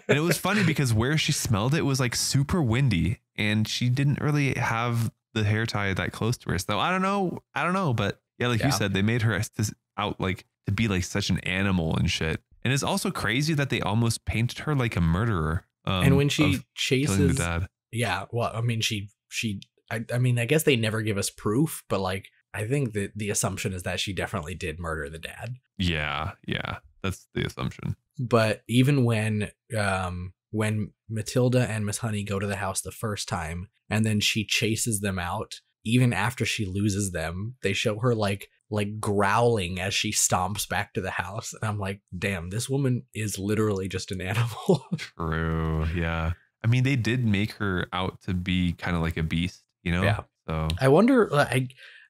And it was funny because where she smelled it was like super windy, and she didn't really have the hair tie that close to her. So I don't know, but yeah, like you said, they made her out like to be like such an animal and shit. And it's also crazy that they almost painted her like a murderer. And when she chases the dad. Yeah, well, I mean, I mean, I guess they never give us proof, but like, I think that the assumption is that she definitely did murder the dad. Yeah. That's the assumption. But even when Matilda and Miss Honey go to the house the first time and then she chases them out, even after she loses them, they show her like growling as she stomps back to the house. And I'm like, damn, this woman is literally just an animal. True. Yeah. I mean, they did make her out to be kind of like a beast, you know? Yeah. So I wonder,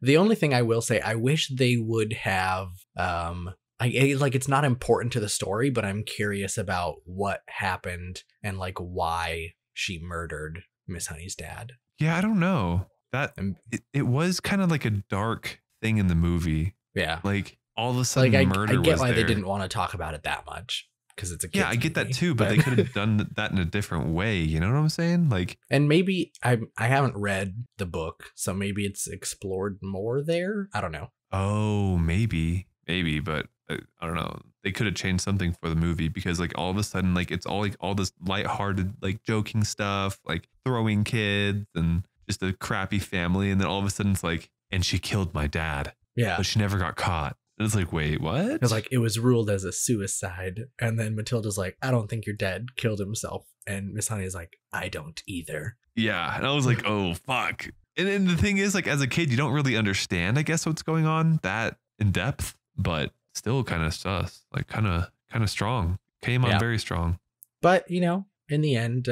the only thing I will say, I wish they would have, like, it's not important to the story, but I'm curious about what happened and like why she murdered Miss Honey's dad. yeah, I don't know. That it was kind of like a dark thing in the movie. Yeah. Like all of a sudden Like, murder I get was why there. they didn't want to talk about it that much because it's a kid's Yeah, I get that movie, too, but they could have done that in a different way. You know what I'm saying? Like, and maybe I haven't read the book, so maybe it's explored more there. I don't know. oh, maybe, but I don't know. They could have changed something for the movie because like all of a sudden, like it's all like all this lighthearted, like joking stuff, like throwing kids and just a crappy family. And then all of a sudden it's like, and she killed my dad, Yeah. but she never got caught. And it's like, wait, what? It was like, it was ruled as a suicide. And then Matilda's like, I don't think your dad killed himself. And Miss Honey is like, I don't either. Yeah. And I was like, oh, fuck. And then the thing is, like, as a kid, you don't really understand, I guess, what's going on that in depth, but still kind of sus, like kind of strong. Came on very strong. But, you know, in the end,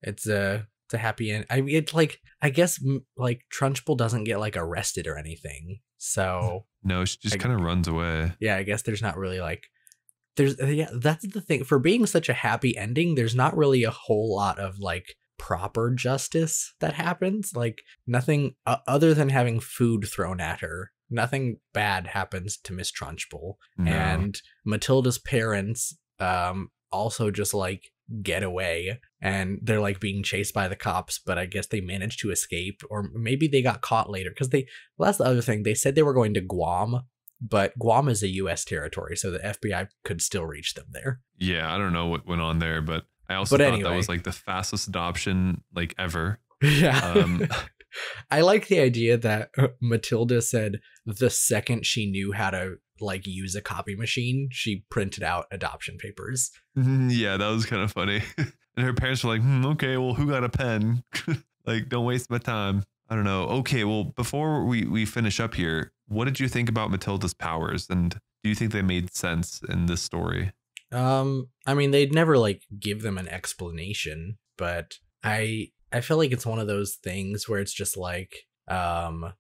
it's a happy end. I mean, I guess like Trunchbull doesn't get like arrested or anything. So no, she just kind of runs away. Yeah, I guess there's not really like that's the thing. For being such a happy ending, there's not really a whole lot of like proper justice that happens. Like nothing other than having food thrown at her. Nothing bad happens to Miss Trunchbull. No. And Matilda's parents also just like get away and they're like being chased by the cops, but I guess they managed to escape, or maybe they got caught later because that's the other thing. They said they were going to Guam, but Guam is a US territory, so the FBI could still reach them there. Yeah, I don't know what went on there, but I also thought that was like the fastest adoption like ever. Yeah. I like the idea that Matilda said the second she knew how to like use a copy machine, she printed out adoption papers. Yeah, that was kind of funny. And her parents were like, okay, well, who got a pen? Like, don't waste my time. I don't know. Okay, well, before we finish up here, what did you think about Matilda's powers? And do you think they made sense in this story? I mean, they'd never like give them an explanation, but I feel like it's one of those things where it's just like, I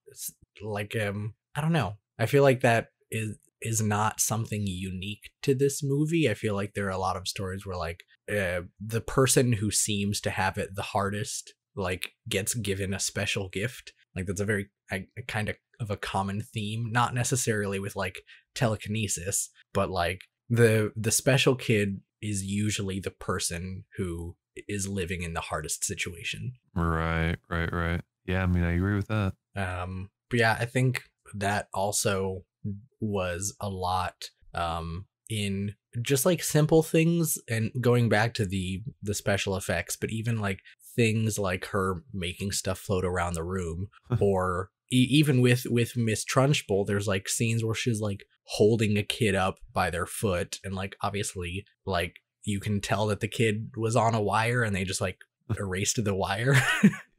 don't know. I feel like that is not something unique to this movie. I feel like there are a lot of stories where like the person who seems to have it the hardest like gets given a special gift. Like that's a very kind of a common theme, not necessarily with like telekinesis, but like the special kid is usually the person who is living in the hardest situation. Right. Yeah, I mean, I agree with that. But yeah, I think that also was a lot in just like simple things, and going back to the special effects, but even like things like her making stuff float around the room, or even with Miss Trunchbull, there's like scenes where she's like holding a kid up by their foot, and like obviously like you can tell that the kid was on a wire and they just like erased the wire.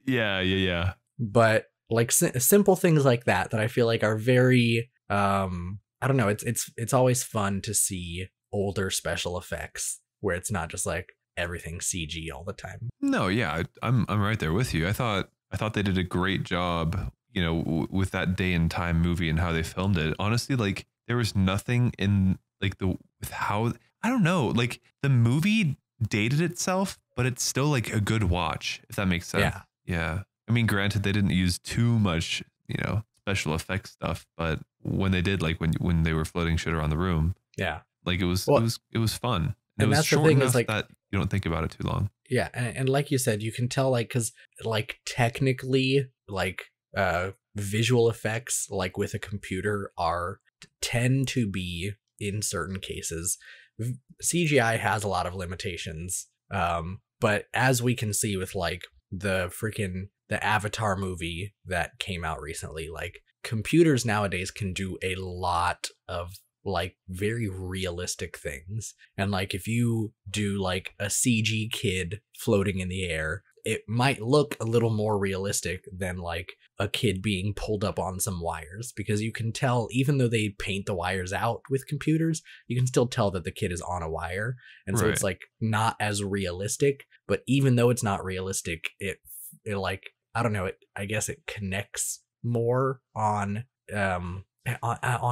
Yeah. But like simple things like that I feel like are very I don't know, it's always fun to see older special effects where it's not just like everything CG all the time. No, yeah, I'm right there with you. I thought they did a great job, you know, with that Day and Time movie and how they filmed it. Honestly, like there was nothing in like with how, I don't know, like the movie dated itself, but it's still like a good watch, if that makes sense. Yeah. I mean, granted, they didn't use too much, you know, special effects stuff, but when they did, like when they were floating shit around the room, like it was fun. And it was short enough like, that you don't think about it too long. Yeah, and like you said, you can tell like because like technically like visual effects like with a computer tend to be in certain cases. CGI has a lot of limitations, but as we can see with like the Avatar movie that came out recently, like computers nowadays can do a lot of like very realistic things. And like if you do like a CG kid floating in the air, it might look a little more realistic than like a kid being pulled up on some wires, because you can tell, even though they paint the wires out with computers, you can still tell that the kid is on a wire. And so it's like not as realistic, but even though it's not realistic, it like, I don't know, I guess it connects more on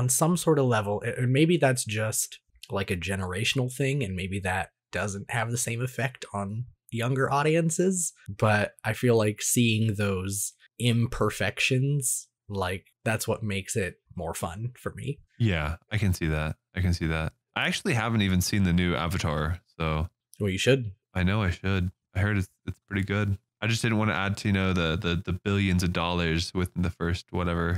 some sort of level. Maybe that's just like a generational thing, and maybe that doesn't have the same effect on younger audiences, but I feel like seeing those imperfections, like that's what makes it more fun for me. Yeah, I can see that. I actually haven't even seen the new Avatar, so Well, you should. I know I should. I heard it's pretty good. I just didn't want to add to, the billions of dollars within the first whatever.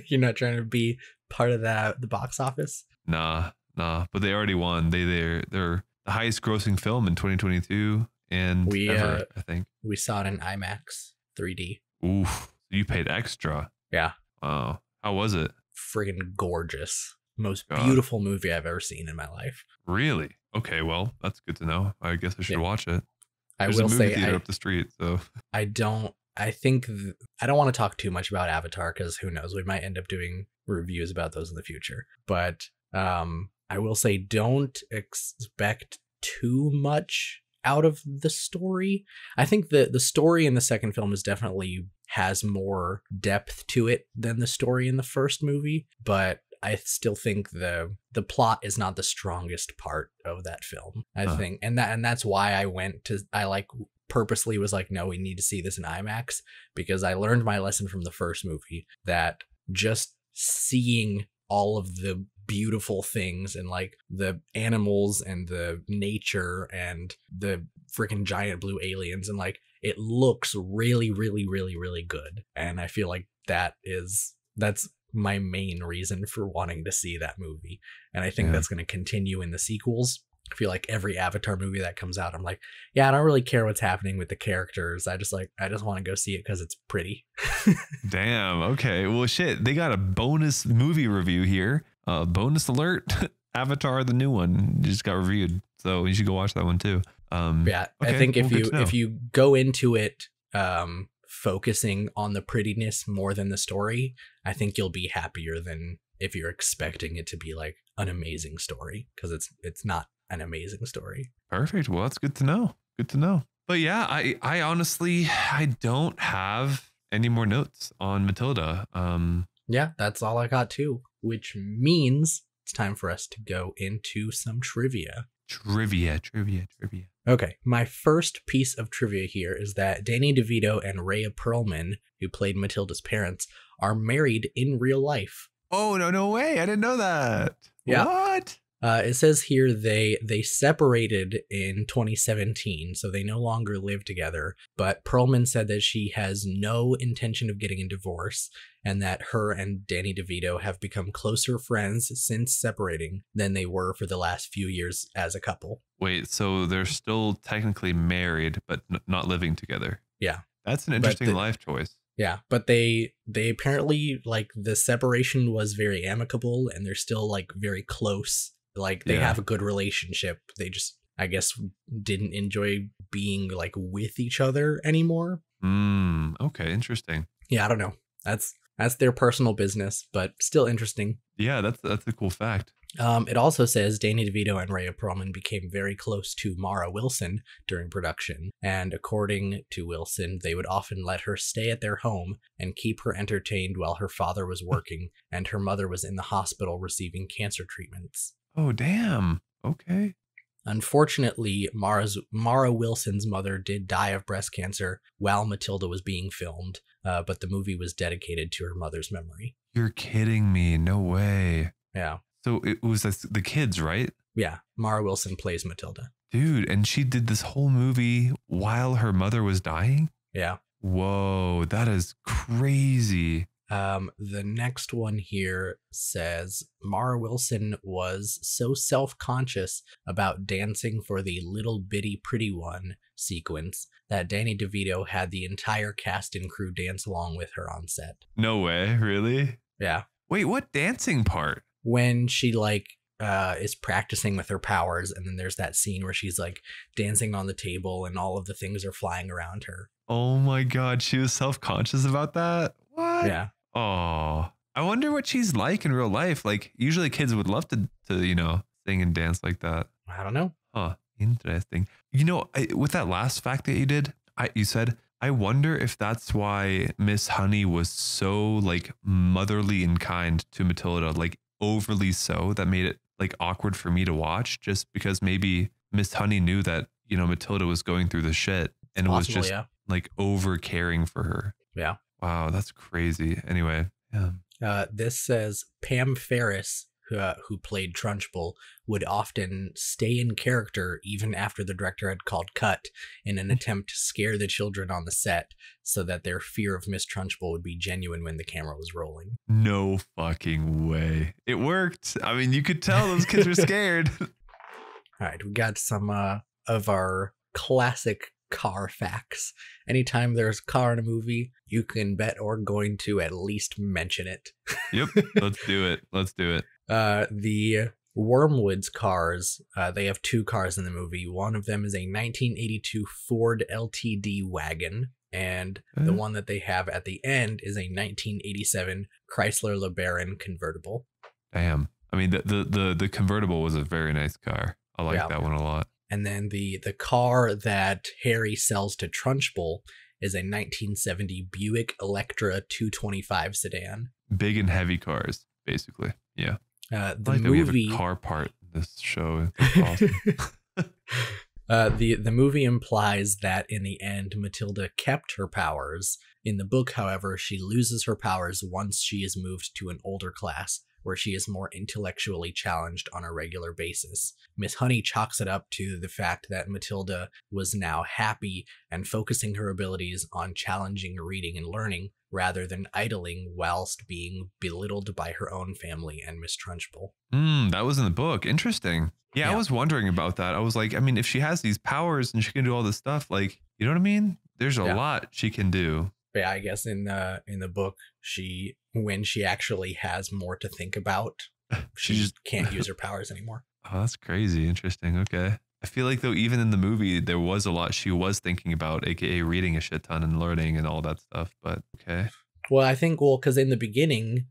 You're not trying to be part of the box office? Nah, but they already won. They're the highest grossing film in 2022 and ever, I think. We saw it in IMAX 3D. Oof. You paid extra. Yeah. Wow. How was it? Friggin' gorgeous. Most beautiful movie I've ever seen in my life. Really? Okay, well, that's good to know. I guess I should watch it. There's a movie theater up the street, so I don't want to talk too much about Avatar, because who knows, we might end up doing reviews about those in the future. But I will say, don't expect too much out of the story. I think the story in the second film is definitely has more depth to it than the story in the first movie, but I still think the plot is not the strongest part of that film. I think, and that's why I purposely was like, no, we need to see this in IMAX, because I learned my lesson from the first movie that just seeing all of the beautiful things and like the animals and the nature and the freaking giant blue aliens, and like it looks really, really, really, really good. And I feel like that's my main reason for wanting to see that movie. And I think that's going to continue in the sequels. I feel like every Avatar movie that comes out, I'm like, yeah, I don't really care what's happening with the characters. I just want to go see it because it's pretty. Damn. Okay. Well, shit. They got a bonus movie review here. Bonus alert. Avatar, the new one, just got reviewed. So you should go watch that one too. Okay, I think if you go into it focusing on the prettiness more than the story, I think you'll be happier than if you're expecting it to be like an amazing story, because it's not an amazing story. Perfect. Well, that's good to know. But yeah, I honestly, I don't have any more notes on Matilda. Yeah, that's all I got too, which means it's time for us to go into some trivia. Trivia. Okay, my first piece of trivia here is that Danny DeVito and Rhea Perlman, who played Matilda's parents, are married in real life. Oh, no way. I didn't know that. Yeah. What? It says here they separated in 2017, so they no longer live together. But Perlman said that she has no intention of getting a divorce, and that her and Danny DeVito have become closer friends since separating than they were for the last few years as a couple. Wait, so they're still technically married, but not living together? Yeah. That's an interesting life choice. Yeah, but they apparently, like, the separation was very amicable, and they're still like very close. Like they have a good relationship. They just, I guess, didn't enjoy being like with each other anymore. Okay, interesting. Yeah, I don't know. That's their personal business, but still interesting. Yeah, that's a cool fact. It also says Danny DeVito and Rhea Perlman became very close to Mara Wilson during production, and according to Wilson, they would often let her stay at their home and keep her entertained while her father was working and her mother was in the hospital receiving cancer treatments. Oh, damn. Okay. Unfortunately, Mara Wilson's mother did die of breast cancer while Matilda was being filmed, but the movie was dedicated to her mother's memory. You're kidding me. No way. Yeah. So it was the kids, right? Yeah. Mara Wilson plays Matilda. Dude, and she did this whole movie while her mother was dying? Yeah. Whoa, that is crazy. The next one here says Mara Wilson was so self-conscious about dancing for the little bitty pretty one sequence that Danny DeVito had the entire cast and crew dance along with her on set. No way, really? Yeah. Wait, what dancing part? when she like is practicing with her powers, and then there's that scene where she's like dancing on the table and all of the things are flying around her. Oh my God, she was self-conscious about that? What? Yeah. Oh, I wonder what she's like in real life. Like, usually kids would love to sing and dance like that. I don't know. Huh, interesting. With that last fact that you did, you said, I wonder if that's why Miss Honey was so like motherly and kind to Matilda, like overly so, that made it like awkward for me to watch, just because maybe Miss Honey knew that, Matilda was going through the shit and was Possible, just yeah. like over caring for her. Yeah. Wow, that's crazy. Anyway, yeah. This says Pam Ferris, who played Trunchbull, would often stay in character even after the director had called cut in an attempt to scare the children on the set so that their fear of Miss Trunchbull would be genuine when the camera was rolling. No fucking way. It worked. I mean, you could tell those kids were scared. All right, we got some of our classic car facts. Anytime there's a car in a movie, you can bet we're going to at least mention it. Yep, let's do it. The Wormwood's cars, they have two cars in the movie. One of them is a 1982 Ford LTD wagon, and the one that they have at the end is a 1987 Chrysler LeBaron convertible. Damn. I mean, the convertible was a very nice car. I like that one a lot. And then the car that Harry sells to Trunchbull is a 1970 Buick Electra 225 sedan. Big and heavy cars, basically. Yeah. The movie, we have a car part in this show. Awesome. the movie implies that in the end, Matilda kept her powers. In the book, however, she loses her powers once she is moved to an older class, where she is more intellectually challenged on a regular basis. Miss Honey chalks it up to the fact that Matilda was now happy and focusing her abilities on challenging reading and learning rather than idling whilst being belittled by her own family and Miss Trunchbull. That was in the book. Interesting. Yeah, I was wondering about that. I was like, I mean, if she has these powers and she can do all this stuff, like, you know what I mean? There's a lot she can do. Yeah, I guess in the book, when she actually has more to think about, she just can't use her powers anymore. Oh, that's crazy. Interesting. Okay. I feel like though, even in the movie, there was a lot she was thinking about, aka reading a shit ton and learning and all that stuff. But okay. Well, I think, because in the beginning,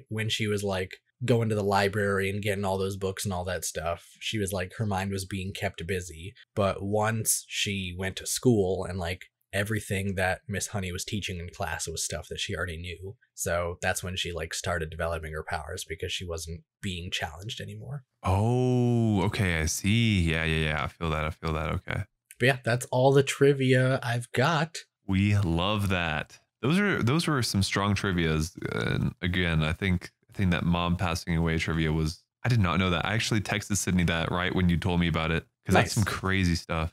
when she was like going to the library and getting all those books and all that stuff, she was like, her mind was being kept busy. But once she went to school and like everything that Miss Honey was teaching in class was stuff that she already knew. So that's when she like started developing her powers, because she wasn't being challenged anymore. Oh, okay. I see. Yeah. I feel that. Okay. But yeah, that's all the trivia I've got. We love that. Those were some strong trivias. And again, I think that mom passing away trivia was, I did not know that. I actually texted Sydney that right when you told me about it, because that's some crazy stuff.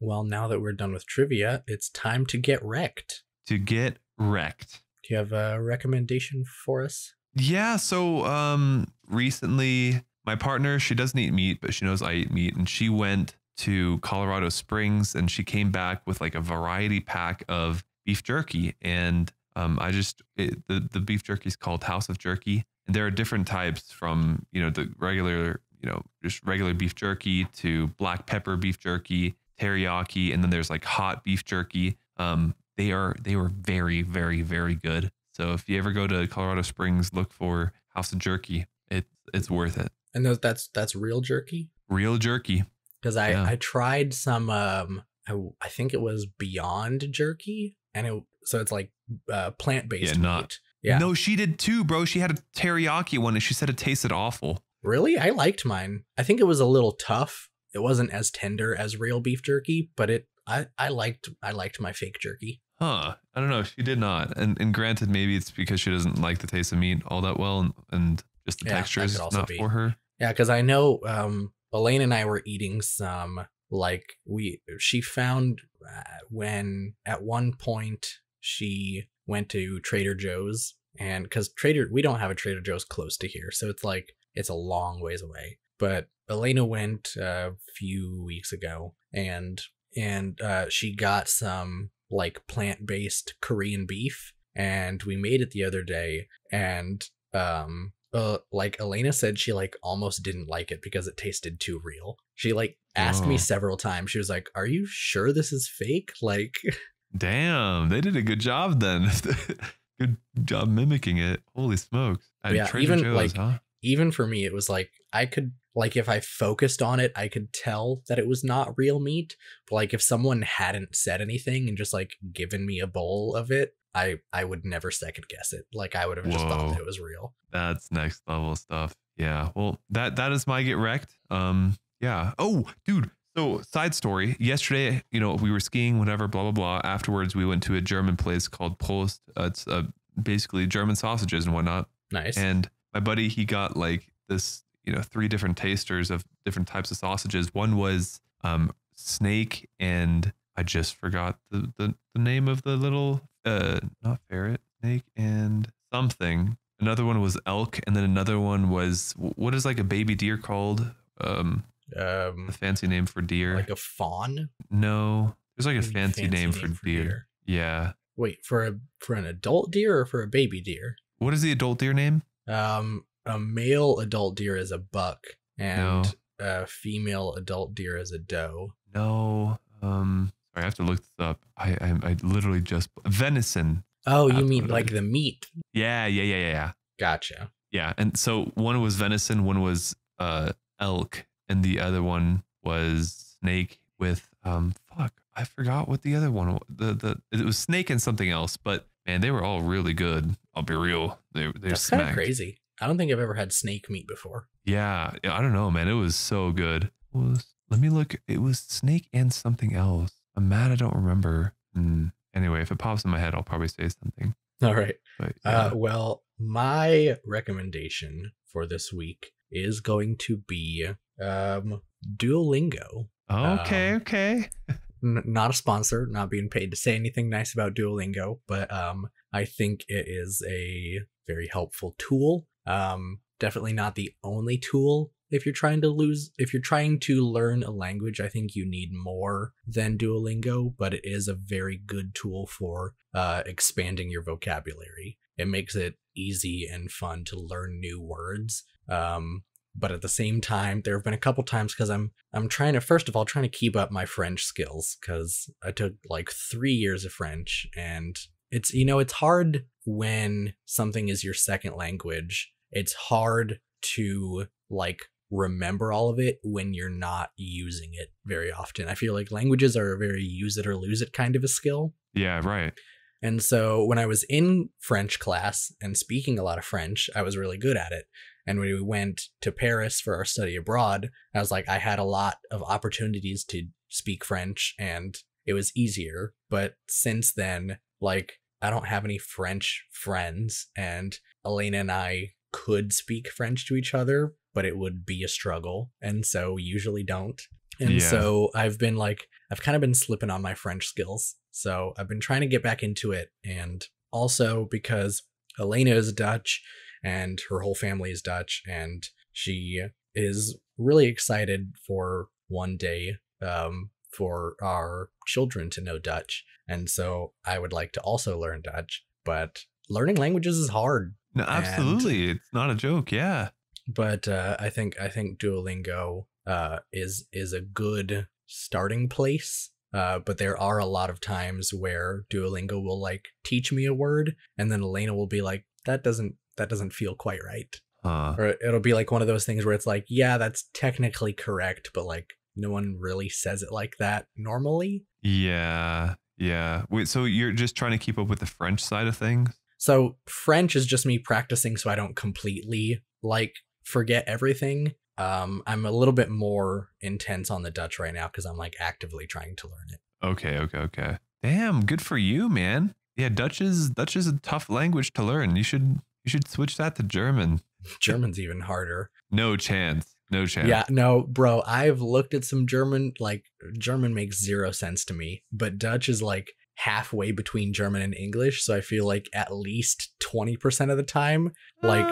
Well, now that we're done with trivia, it's time to get wrecked. Do you have a recommendation for us? Yeah, so recently my partner, she doesn't eat meat, but she knows I eat meat, and she went to Colorado Springs and she came back with like a variety pack of beef jerky, and the beef jerky is called House of Jerky, and there are different types from, the regular, just regular beef jerky to black pepper beef jerky, teriyaki, and then there's like hot beef jerky. They were very, very, very good. So if you ever go to Colorado Springs, look for House of Jerky. It's worth it. And that's real jerky? Real jerky. Because I tried some I think it was Beyond Jerky, and it's like plant-based meat. Yeah. No, she did too, bro. She had a teriyaki one and she said it tasted awful. Really? I liked mine. I think it was a little tough. It wasn't as tender as real beef jerky, but I liked my fake jerky. Huh. I don't know. She did not. And granted, maybe it's because she doesn't like the taste of meat all that well, and just the texture is not for her. Yeah, because I know Elaine and I were eating some, like, she found when at one point she went to Trader Joe's, and because we don't have a Trader Joe's close to here, so it's a long ways away. But Elena went a few weeks ago, and she got some like plant-based Korean beef, and we made it the other day, and like Elena said she like almost didn't like it because it tasted too real. She like asked me Whoa. several times. She was like, "Are you sure this is fake?" Like, Damn, they did a good job then. Good job mimicking it. Holy smokes. At yeah, Trader Joe's, huh? even for me, it was like I could like if I focused on it, I could tell that it was not real meat. But like if someone hadn't said anything and just like given me a bowl of it, I would never second guess it. Like I would have just thought Whoa. that it was real. That's next level stuff. Yeah. Well, that is my get wrecked. Yeah. Oh, dude. So side story. Yesterday, we were skiing, whatever, blah blah blah. Afterwards, we went to a German place called Post. It's basically German sausages and whatnot. Nice. And my buddy, he got like this, 3 different tasters of different types of sausages. One was snake, and I just forgot the name of the little not ferret, snake and something. Another one was elk, and then another one was what is like a baby deer called? A fancy name for deer. Like a fawn? No, there's like a fancy name for deer. Yeah. Wait, for an adult deer or for a baby deer? What is the adult deer name? A male adult deer is a buck, and No. a female adult deer is a doe. No. Sorry, I have to look this up. I literally just venison. Oh, you That's mean what it like is. the meat? Yeah. Gotcha. Yeah. And so one was venison, one was elk, and the other one was snake with fuck. I forgot what the other one it was snake and something else, but man, they were all really good. I'll be real. They're That's kind of smacked. crazy. I don't think I've ever had snake meat before. Yeah, I don't know, man. It was so good. Let me look. It was snake and something else. I'm mad I don't remember. Anyway, if it pops in my head, I'll probably say something. All right. But yeah. Well, my recommendation for this week is going to be Duolingo. Okay. Not a sponsor, not being paid to say anything nice about Duolingo, but I think it is a very helpful tool. Definitely not the only tool. If you're trying to learn a language, I think you need more than Duolingo, but it is a very good tool for expanding your vocabulary. It makes it easy and fun to learn new words. But at the same time, there have been a couple times because I'm trying to keep up my French skills, because I took like 3 years of French, and it's hard when something is your second language. It's hard to like remember all of it when you're not using it very often. I feel like languages are a very use it or lose it kind of a skill. Yeah, right. And so when I was in French class and speaking a lot of French, I was really good at it. And when we went to Paris for our study abroad, I was like, I had a lot of opportunities to speak French and it was easier. But since then, like, I don't have any French friends, and Elena and I could speak French to each other, but it would be a struggle. And so we usually don't. And so I've kind of been slipping on my French skills. So I've been trying to get back into it. And also because Elena is Dutch and her whole family is Dutch, and she is really excited for one day for our children to know Dutch. And so I would like to also learn Dutch, but learning languages is hard. No, absolutely. It's not a joke. Yeah. But I think Duolingo is a good starting place. But there are a lot of times where Duolingo will like teach me a word, and then Elena will be like, that doesn't feel quite right. Or it'll be like one of those things where it's like, yeah, that's technically correct, but like no one really says it like that normally. Yeah. Wait, so you're just trying to keep up with the French side of things? So French is just me practicing so I don't completely like forget everything. I'm a little bit more intense on the Dutch right now because I'm like actively trying to learn it. Okay. Damn, good for you, man. Yeah, Dutch is a tough language to learn. You should switch that to German. German's even harder. No chance. Yeah, no, bro, I've looked at some German, like German makes zero sense to me, but Dutch is like halfway between German and English, so I feel like at least 20% of the time, like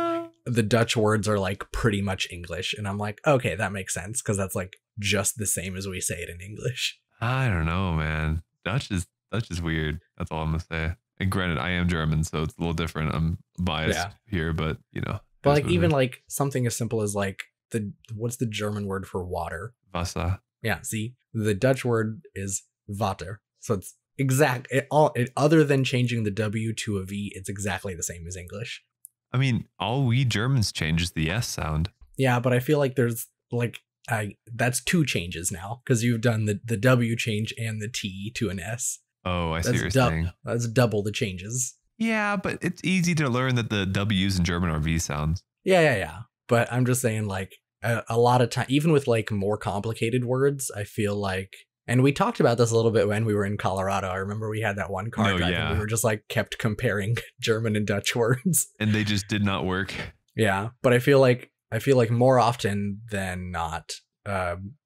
the Dutch words are like pretty much English, and I'm like, okay, that makes sense because that's like just the same as we say it in English. I don't know, man. Dutch is weird. That's all I'm gonna say. And granted, I am German, so it's a little different. I'm biased here, but But like even like something as simple as like what's the German word for water? Wasser. Yeah, see, the Dutch word is Water. So it's other than changing the W to a V, it's exactly the same as English. I mean, all we Germans change is the S sound. Yeah, but I feel like there's like that's two changes now because you've done the W change and the T to an S. Oh, I see what you're saying. That's double the changes. Yeah, but it's easy to learn that the W's in German are V sounds. Yeah. But I'm just saying, like, a lot of time, even with like more complicated words, I feel like, and we talked about this a little bit when we were in Colorado. I remember we had that one car drive and we were just like kept comparing German and Dutch words. And they just did not work. Yeah, but I feel like more often than not,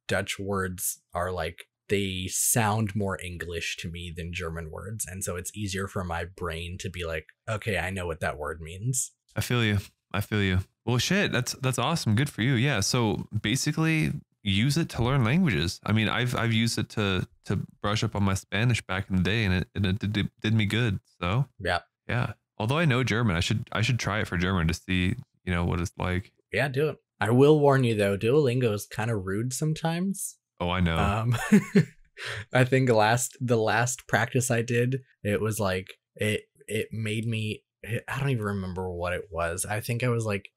Dutch words are like, they sound more English to me than German words. And so it's easier for my brain to be like, okay, I know what that word means. I feel you. Well, shit, that's awesome. Good for you. Yeah. So basically use it to learn languages. I mean, I've used it to brush up on my Spanish back in the day, and it did me good. So yeah. Although I know German, I should try it for German to see, what it's like. Yeah, do it. I will warn you though, Duolingo is kind of rude sometimes. Oh, I know. I think the last practice I did, it was like it made me, I don't even remember what it was. I think it was like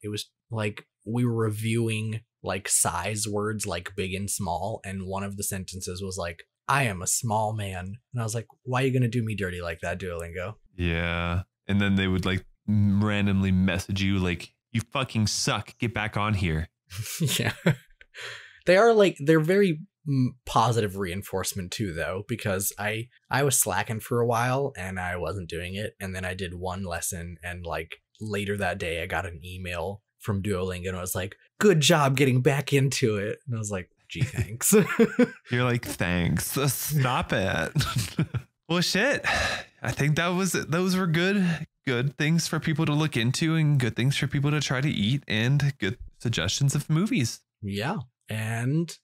we were reviewing like size words like big and small, and one of the sentences was like, I am a small man. And I was like, why are you gonna do me dirty like that, Duolingo? Yeah. And then they would like randomly message you like, you fucking suck, get back on here. Yeah. They're very positive reinforcement too though, because I was slacking for a while and I wasn't doing it, and then I did one lesson, and like later that day I got an email from Duolingo and I was like, good job getting back into it. And I was like, gee, thanks. You're like, thanks, stop it. Well, shit, I think those were good things for people to look into, and good things for people to try to eat, and good suggestions of movies. Yeah. And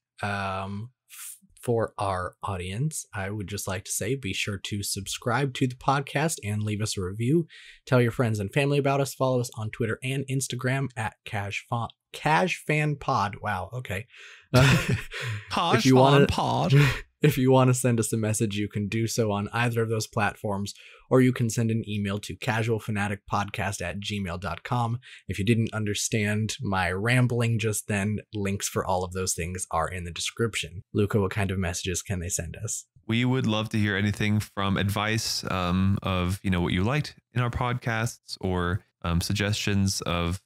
for our audience, I would just like to say, be sure to subscribe to the podcast and leave us a review. Tell your friends and family about us. Follow us on Twitter and Instagram at CashFanPod. Wow. Okay. If you want to send us a message, you can do so on either of those platforms, or you can send an email to casualfanaticpodcast@gmail.com. If you didn't understand my rambling just then, links for all of those things are in the description. Luca, what kind of messages can they send us? We would love to hear anything from advice of, what you liked in our podcasts, or suggestions of,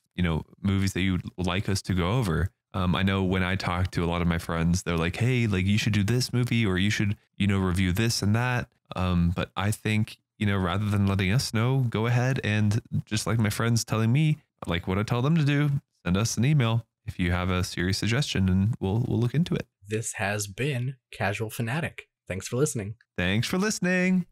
movies that you'd like us to go over. I know when I talk to a lot of my friends, they're like, hey, like you should do this movie, or you should, review this and that. But I think, rather than letting us know, go ahead and, just like my friends telling me, like what I tell them to do, send us an email if you have a serious suggestion, and we'll look into it. This has been Casual Fanatic. Thanks for listening. Thanks for listening.